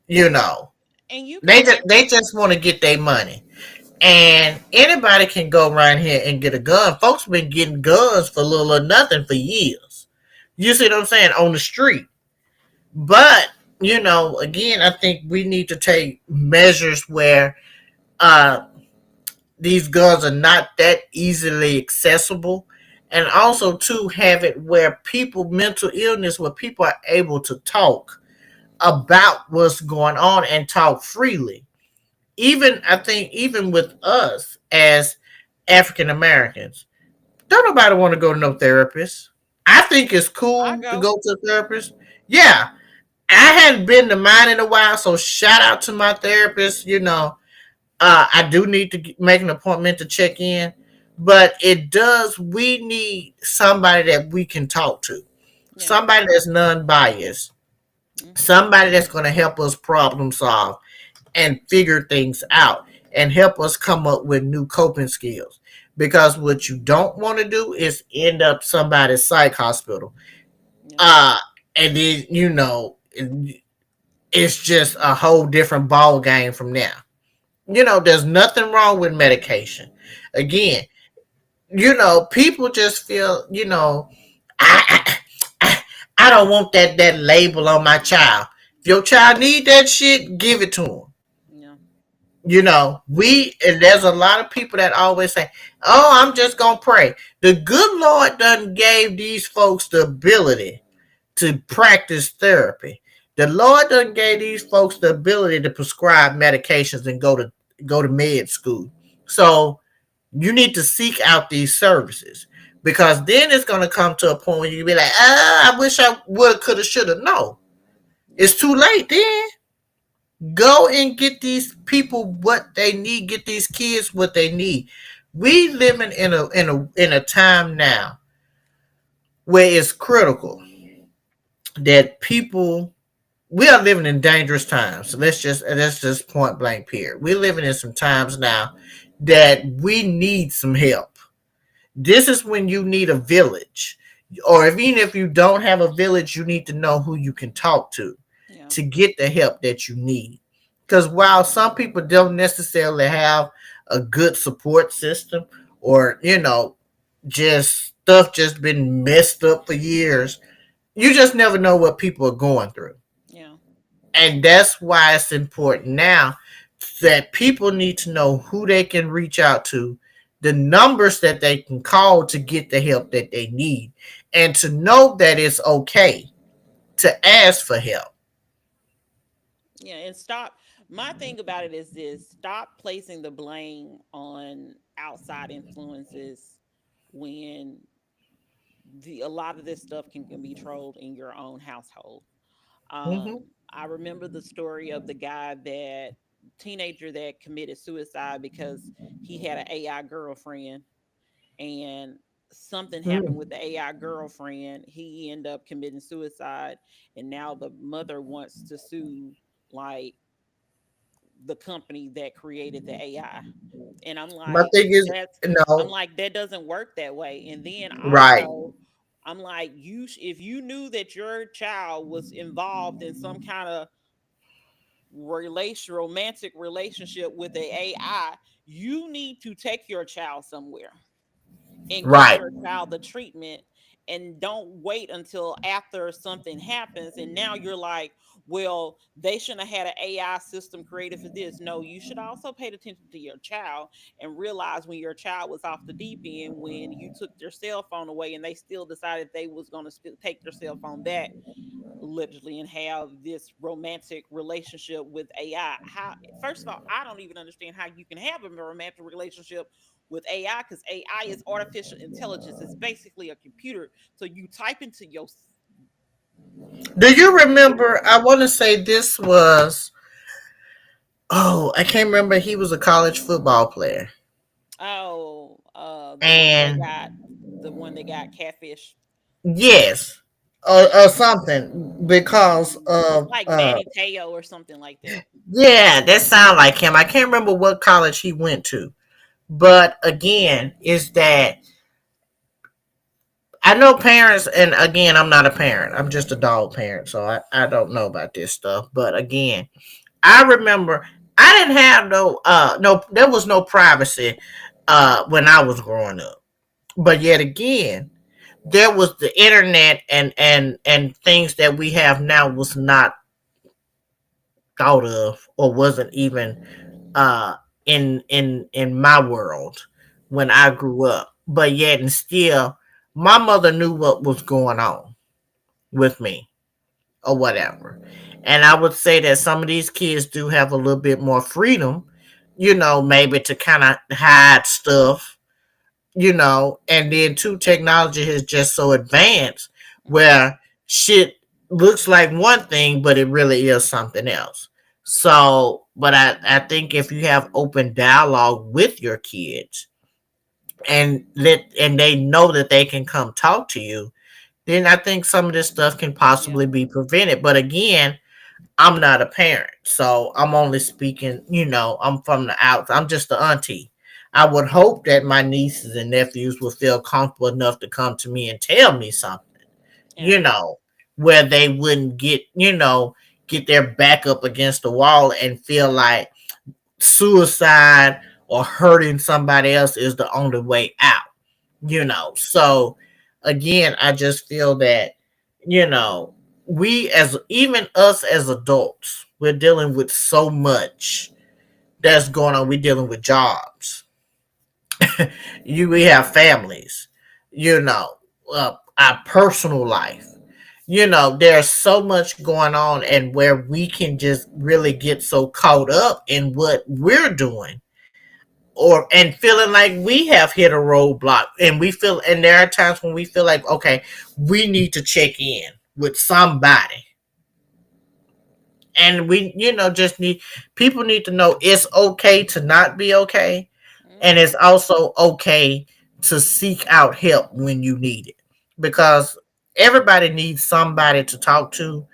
You know, and you They can just they just want to get their money, and anybody can go around here and get a gun. Folks been getting guns for little or nothing for years. You see what I'm saying, on the street. But again, I think we need to take measures where uh, these guns are not that easily accessible, and also to have it where people mental illness, where people are able to talk about what's going on and talk freely. Even I think even with us as African Americans, don't nobody want to go to no therapist. I think it's I cool to go. go to a therapist. Yeah, I hadn't been to mine in a while, so shout out to my therapist. I do need to make an appointment to check in, but it does. We need somebody that we can talk to, Yeah. somebody that's non-biased, Mm-hmm. somebody that's going to help us problem solve and figure things out and help us come up with new coping skills. Because what you don't want to do is end up somebody's psych hospital. Yeah. Uh, and then, it's just a whole different ball game from there. There's nothing wrong with medication. Again, people just feel, I, I, I don't want that label on my child. If your child need that shit, give it to them. Yeah. And there's a lot of people that always say, oh, I'm just gonna pray. The good Lord done gave these folks the ability to practice therapy. The Lord done gave these folks the ability to prescribe medications and go to med school. So you need to seek out these services, because then it's gonna come to a point where you be like, I wish I would, coulda, shoulda. No, Yeah. it's too late then. Go and get these people what they need. Get these kids what they need. We living in a time now where it's critical that people. We are living in dangerous times. So let's just point blank period. We're living in some times now that we need some help. This is when you need a village, or even if you don't have a village, you need to know who you can talk Yeah. to get the help that you need. Because while some people don't necessarily have a good support system, or just stuff just been messed up for years, you just never know what people are going through. Yeah. And that's why it's important now that people need to know who they can reach out to, the numbers that they can call to get the help that they need, and to know that it's okay to ask for help. Yeah. And stop. My thing about it is this: stop placing the blame on outside influences when a lot of this stuff can be controlled in your own household. Hmm. I remember the story of the guy that teenager that committed suicide because he had an AI girlfriend, and something happened with the AI girlfriend. He ended up committing suicide, and now the mother wants to sue, like, the company that created the AI. And My thing is, I'm no, like, that doesn't work that way. And then right, also, I'm like, if you knew that your child was involved in some kind of romantic relationship with the AI, you need to take your child somewhere and give right. your child the treatment, and don't wait until after something happens and now you're like, well, they shouldn't have had an AI system created for this. No, you should also pay attention to your child and realize when your child was off the deep end, when you took their cell phone away and they still decided they was going to still take their cell phone back, literally, and have this romantic relationship with AI. How, first of all, I don't even understand how you can have a romantic relationship with AI, because AI is artificial intelligence. It's basically a computer. So you type into your Do you remember? I want to say this was. Oh, I can't remember. He was a college football player, the and one that got catfish. yes, or Hmm. something because It's of like Manny Teo or something like that. yeah, that sound like him. I can't remember what college he went to, but again, is that I know parents, and again, I'm not a parent. I'm just a dog parent, so I don't know about this stuff. But again, I remember I didn't have no there was no privacy when I was growing up. But yet again, there was the internet and things that we have now was not thought of or wasn't even in my world when I grew up. But yet and still my mother knew what was going on with me or whatever. And I would say that some of these kids do have a little bit more freedom, maybe to kind of hide stuff, and then too, technology is just so advanced Hmm. where shit looks like one thing, but it really is something else. So, but I think if you have open dialogue with your kids and they know that they can come talk to you, then I think some of this stuff can Yeah. possibly be prevented. But again, I'm not a parent, so I'm only speaking, I'm from the out. I'm just the auntie. I would hope that my nieces and nephews will feel comfortable enough to come to me and tell me something, Yeah. you know, where they wouldn't get their back up against the wall and feel like suicide or hurting somebody else is the only way out, So again, I just feel that, you know, we as even us as adults, we're dealing with so much that's going on. We're dealing with jobs. We have families, our personal life. There's so much going on, and where we can just really get so caught up in what we're doing or and feeling like we have hit a roadblock, and there are times when we feel like, okay, we need to check in with somebody, and we just need people need to know it's okay to not be okay, and Hmm. it's also okay to seek out help when you need it, because everybody needs somebody to talk to.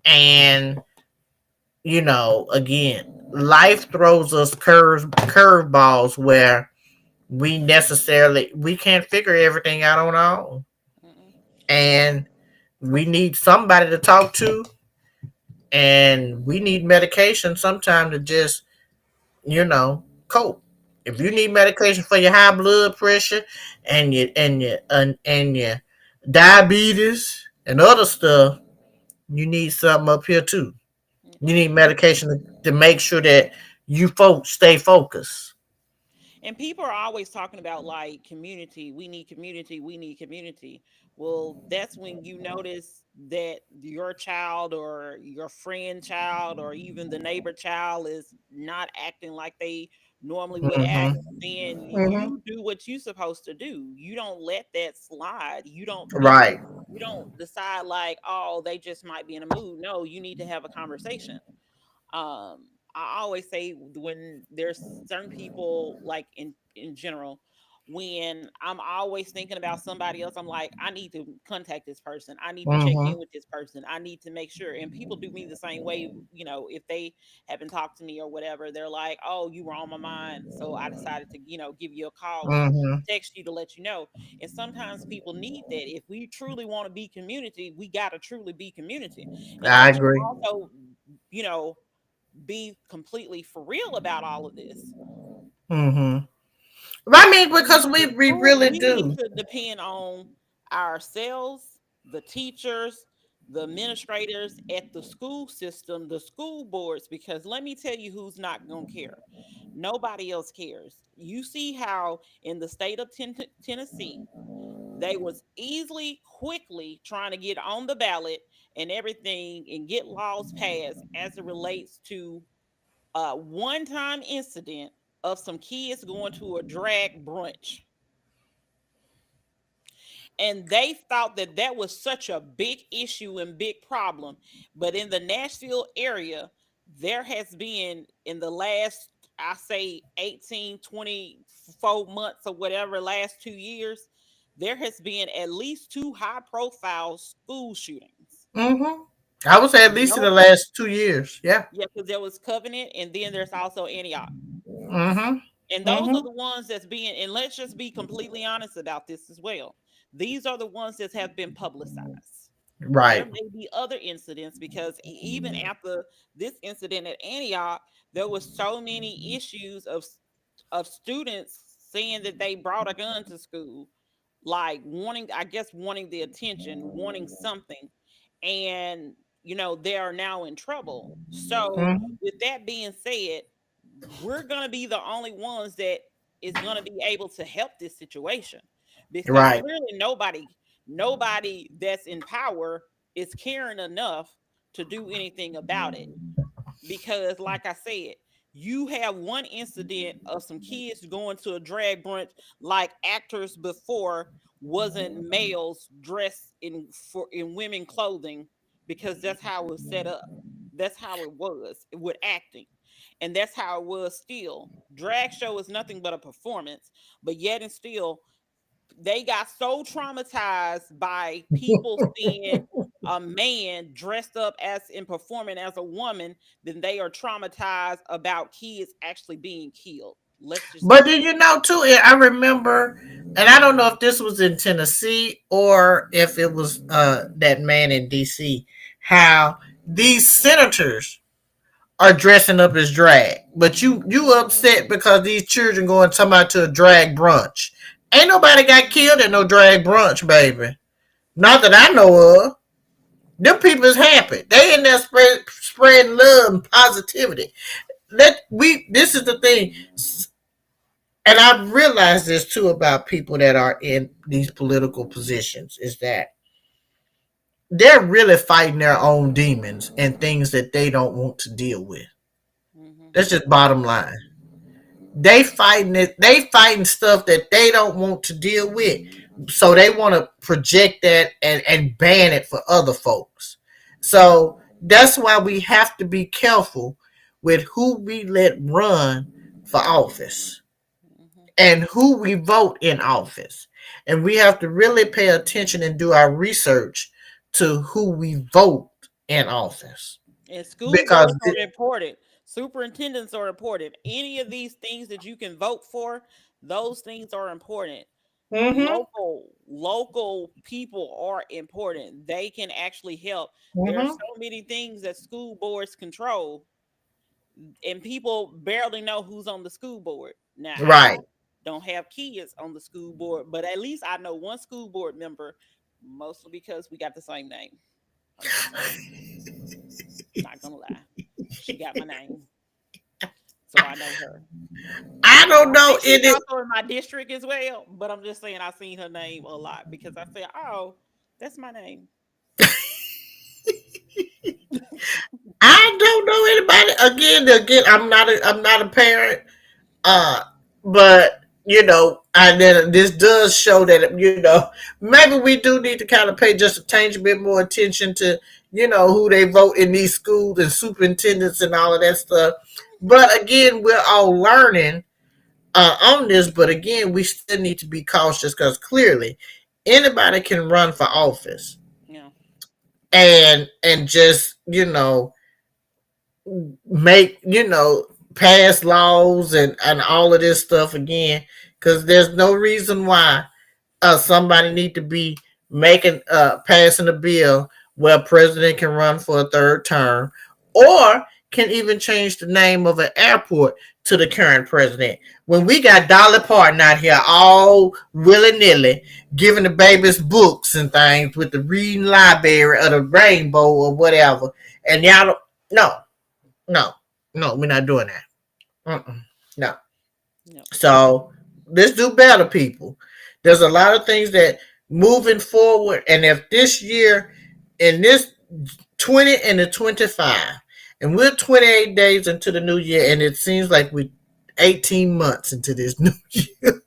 And again, life throws us curveballs where we can't figure everything out on our own, Hmm. and we need somebody to talk to, and we need medication sometime to just cope. If you And need medication for your high blood pressure and your diabetes and other stuff, you need something up here too. You need and medication to make sure that you folks stay focused. And people are always talking about, like, community. We need community. We need community. Well, that's when you notice that your child or your friend child or even the neighbor child is not acting like they normally would act, Mhm. then Mhm. you do what you supposed to do. You don't let that slide. Right. You don't decide like, oh, they just might be in a mood. No, you need to have a conversation. I always say when there's certain people, like in general, when I'm always thinking about somebody else, I'm like, I need to contact this person, I need to check in Mhm. with this person, I need to make sure. And people do me the same way, if they haven't talked to me or whatever, they're like, oh, you were on my mind, so I decided to give you a call or Mhm. text you to let you know. And sometimes people need that. If we truly want to be community, we got to truly be community. And I let's just agree. also, you know be completely for real about all of this. Mhm. I mean, because The we school, really we need do. to depend on ourselves, the teachers, the administrators at the school system, the school boards, because let me tell you who's not going to care. Nobody else cares. You see how in the state of Tennessee, they was easily, quickly trying to get on the ballot and everything and get laws passed as it relates to a one time incident of some kids going to a drag brunch. And they thought that that was such a big issue and big problem. But in the Nashville area, there has been in the last, I say 18, 24 months or whatever, last 2 years, there has been at least two high profile school shootings. Mhm. I would say at least in the No, last 2 years. Yeah. yeah, because there was Covenant and then there's also Antioch. Mhm. And those are Mhm. the ones that's being, and let's just be completely honest about this as well. These are the ones that have been publicized. There Right. may be other incidents because even after this incident at Antioch, there was so many issues of students saying that they brought a gun to school, like wanting, I guess, wanting the attention, wanting something, and they are now in trouble. So, Mhm. with that being said, we're gonna be the only ones that is gonna be able to help this situation because Right. clearly nobody that's in power is caring enough to do anything about it. Because like I said, you have one incident of some kids going to a drag brunch, like actors before wasn't males dressed in women clothing, because that's how it was set up. That's how it was with acting. And that's how it was still. Drag show is nothing but a performance, but yet and still they got so traumatized by people seeing a man dressed up as and performing as a woman, then they are traumatized about kids actually being killed. Let's just But be do you know too? I remember, and I don't know if this was in Tennessee or if it was that man in D.C. How these senators are dressing up as drag, but you upset because these children going talking to a drag brunch. Ain't nobody got killed at no drag brunch, baby. Not that I know of. Them people is happy. They in there spreading love and positivity. This is the thing, and I've realized this too about people that are in these political positions is that they're really fighting their own demons and things that they don't want to deal with. hmm That's just bottom line. They fighting it. They fighting stuff that they don't want to deal with, so they want to project that and ban it for other folks. So that's why we have to be careful with who we let run for office hmm and who we vote in office. And we have to really pay attention and do our research to who we vote in office. And school Because boards are important. Superintendents are important. Any of these things that you can vote for, those things are important. mm-hmm, Local people are important. They can actually help. There are mm-hmm, so many things that school boards control, and people barely know who's on the school board. Now, I right. don't have kids on the school board, but at least I know one school board member, mostly because we got the same name. I'm just saying, not gonna lie. She got my name, so I know her. I And don't I know think she's any. also in my district as well, but I'm just saying I've seen her name a lot because I said, oh, that's my name. I don't know anybody. Again, I'm not. I'm not a parent. Uh, but and then this does show that maybe we do need to kind of pay just a tiny bit more attention to who they vote in these schools and superintendents and all of that stuff. But again, we're all learning on this. But again, we still need to be cautious because clearly anybody can run for office Yeah. and just make pass laws and all of this stuff again because there's no reason why somebody need to be making passing a bill where a president can run for a third term or can even change the name of an airport to the current president when we got Dolly Parton out here all willy-nilly giving the babies books and things with the reading library of the rainbow or whatever, and y'all don't, no, no, no, we're not doing that. No. Yep. So let's do better, people. There's a lot of things that moving forward, and if this year, in this 20 and the 25, and we're 28 days into the new year, and it seems like we're 18 months into this new year.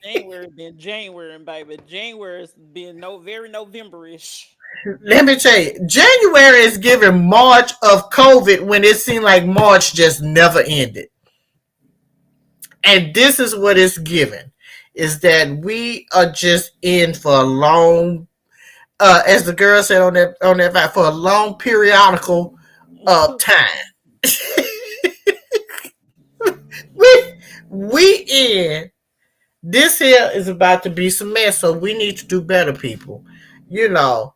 January been January, baby. January's been very November-ish. Let me tell you, January is giving March of COVID when it seemed like March just never ended. And this is what it's given is that we are just in for a long as the girl said on that for a long periodical time. we we in this here is about to be some mess, so we need to do better, people. You know,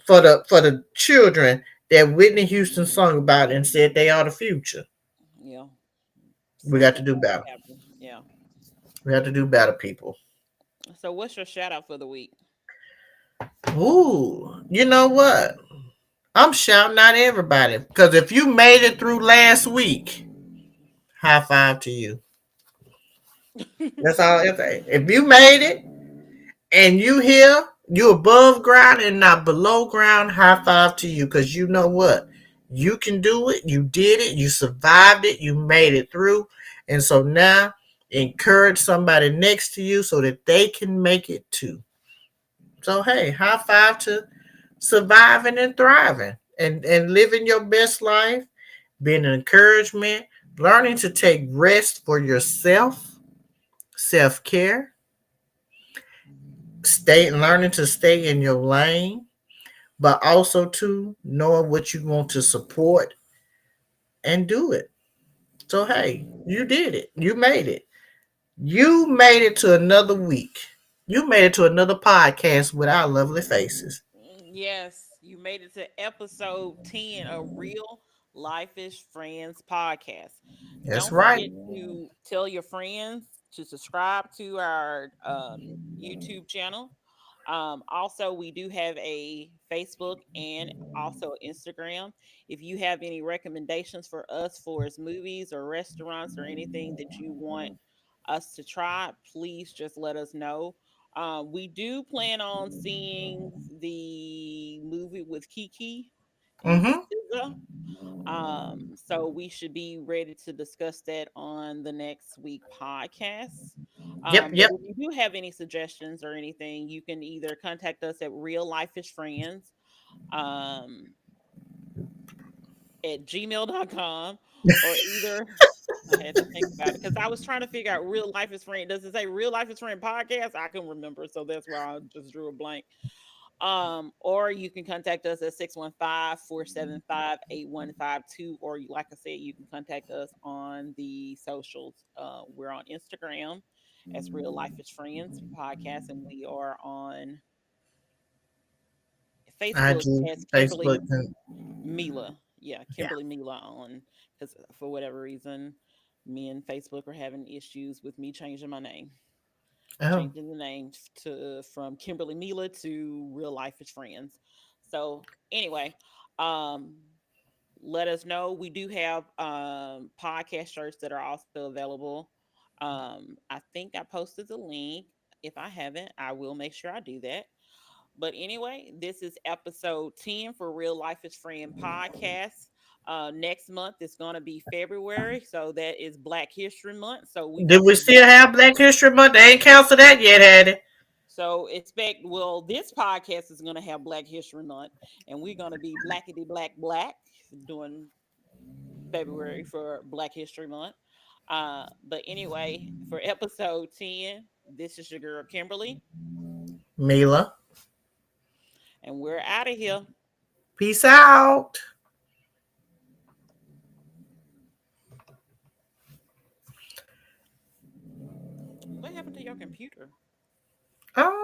for the children that Whitney Houston sung about and said they are the future. Yeah. We got to Something do got better. to happen. Yeah. We have to do better, people. So what's your shout out for the week? Ooh, you know what? I'm shouting out everybody because if you made it through last week, high five to you. That's all I say. If you made it and you here, you above ground and not below ground, high five to you because you know what? You can do it. You did it. You survived it. You made it through. And so now encourage somebody next to you so that they can make it too. So, hey, high five to surviving and thriving and living your best life, being an encouragement, learning to take rest for yourself, self care, learning to stay in your lane, but also to knowing what you want to support and do it. So hey, you did it. You made it. You made it to another week. You made it to another podcast with our lovely faces. Yes, you made it to episode 10 of Real Life is Friends podcast. That's Don't right. forget to tell your friends to subscribe to our YouTube channel. Also, we do have a Facebook and also Instagram. If you have any recommendations for us for as movies or restaurants or anything that you want us to try, please just let us know. We do plan on seeing the movie with Kiki and Mm-hmm. SZA. So we should be ready to discuss that on the next week podcast. Yep, But yep. if you do have any suggestions or anything, you can either contact us at Real Life is Friends um, at gmail.com or either I had to think about it because I was trying to figure out Real Life is Friend. Does it say Real Life is Friend podcast? I can remember, so that's why I just drew a blank. Or you can contact us at 615-475-8152. Or like I said, you can contact us on the socials. We're on Instagram as Real Life is Friends podcast, and we are on Facebook IG, as Facebook, Kimberly and Mila. Yeah, yeah. Kimberly Mila on because for whatever reason, me and Facebook are having issues with me Oh, changing the name to from Kimberly Mila to Real Life is Friends. So anyway, um, let us know. We do have podcast shirts that are also available. I think I posted the link. If I haven't, I will make sure I do that. But anyway, this is episode 10 for Real Life is Friend podcast. Next month is going to be February, so that is Black History Month. So we're Did going to we be still black. have Black History Month? They ain't canceled that yet, had it? So expect, well, this podcast is going to have Black History Month, and we're going to be blackety black during February for Black History Month. But anyway, for episode 10, this is your girl Kimberly, Mila, and we're out of here. peace out. What happened to your computer? Oh.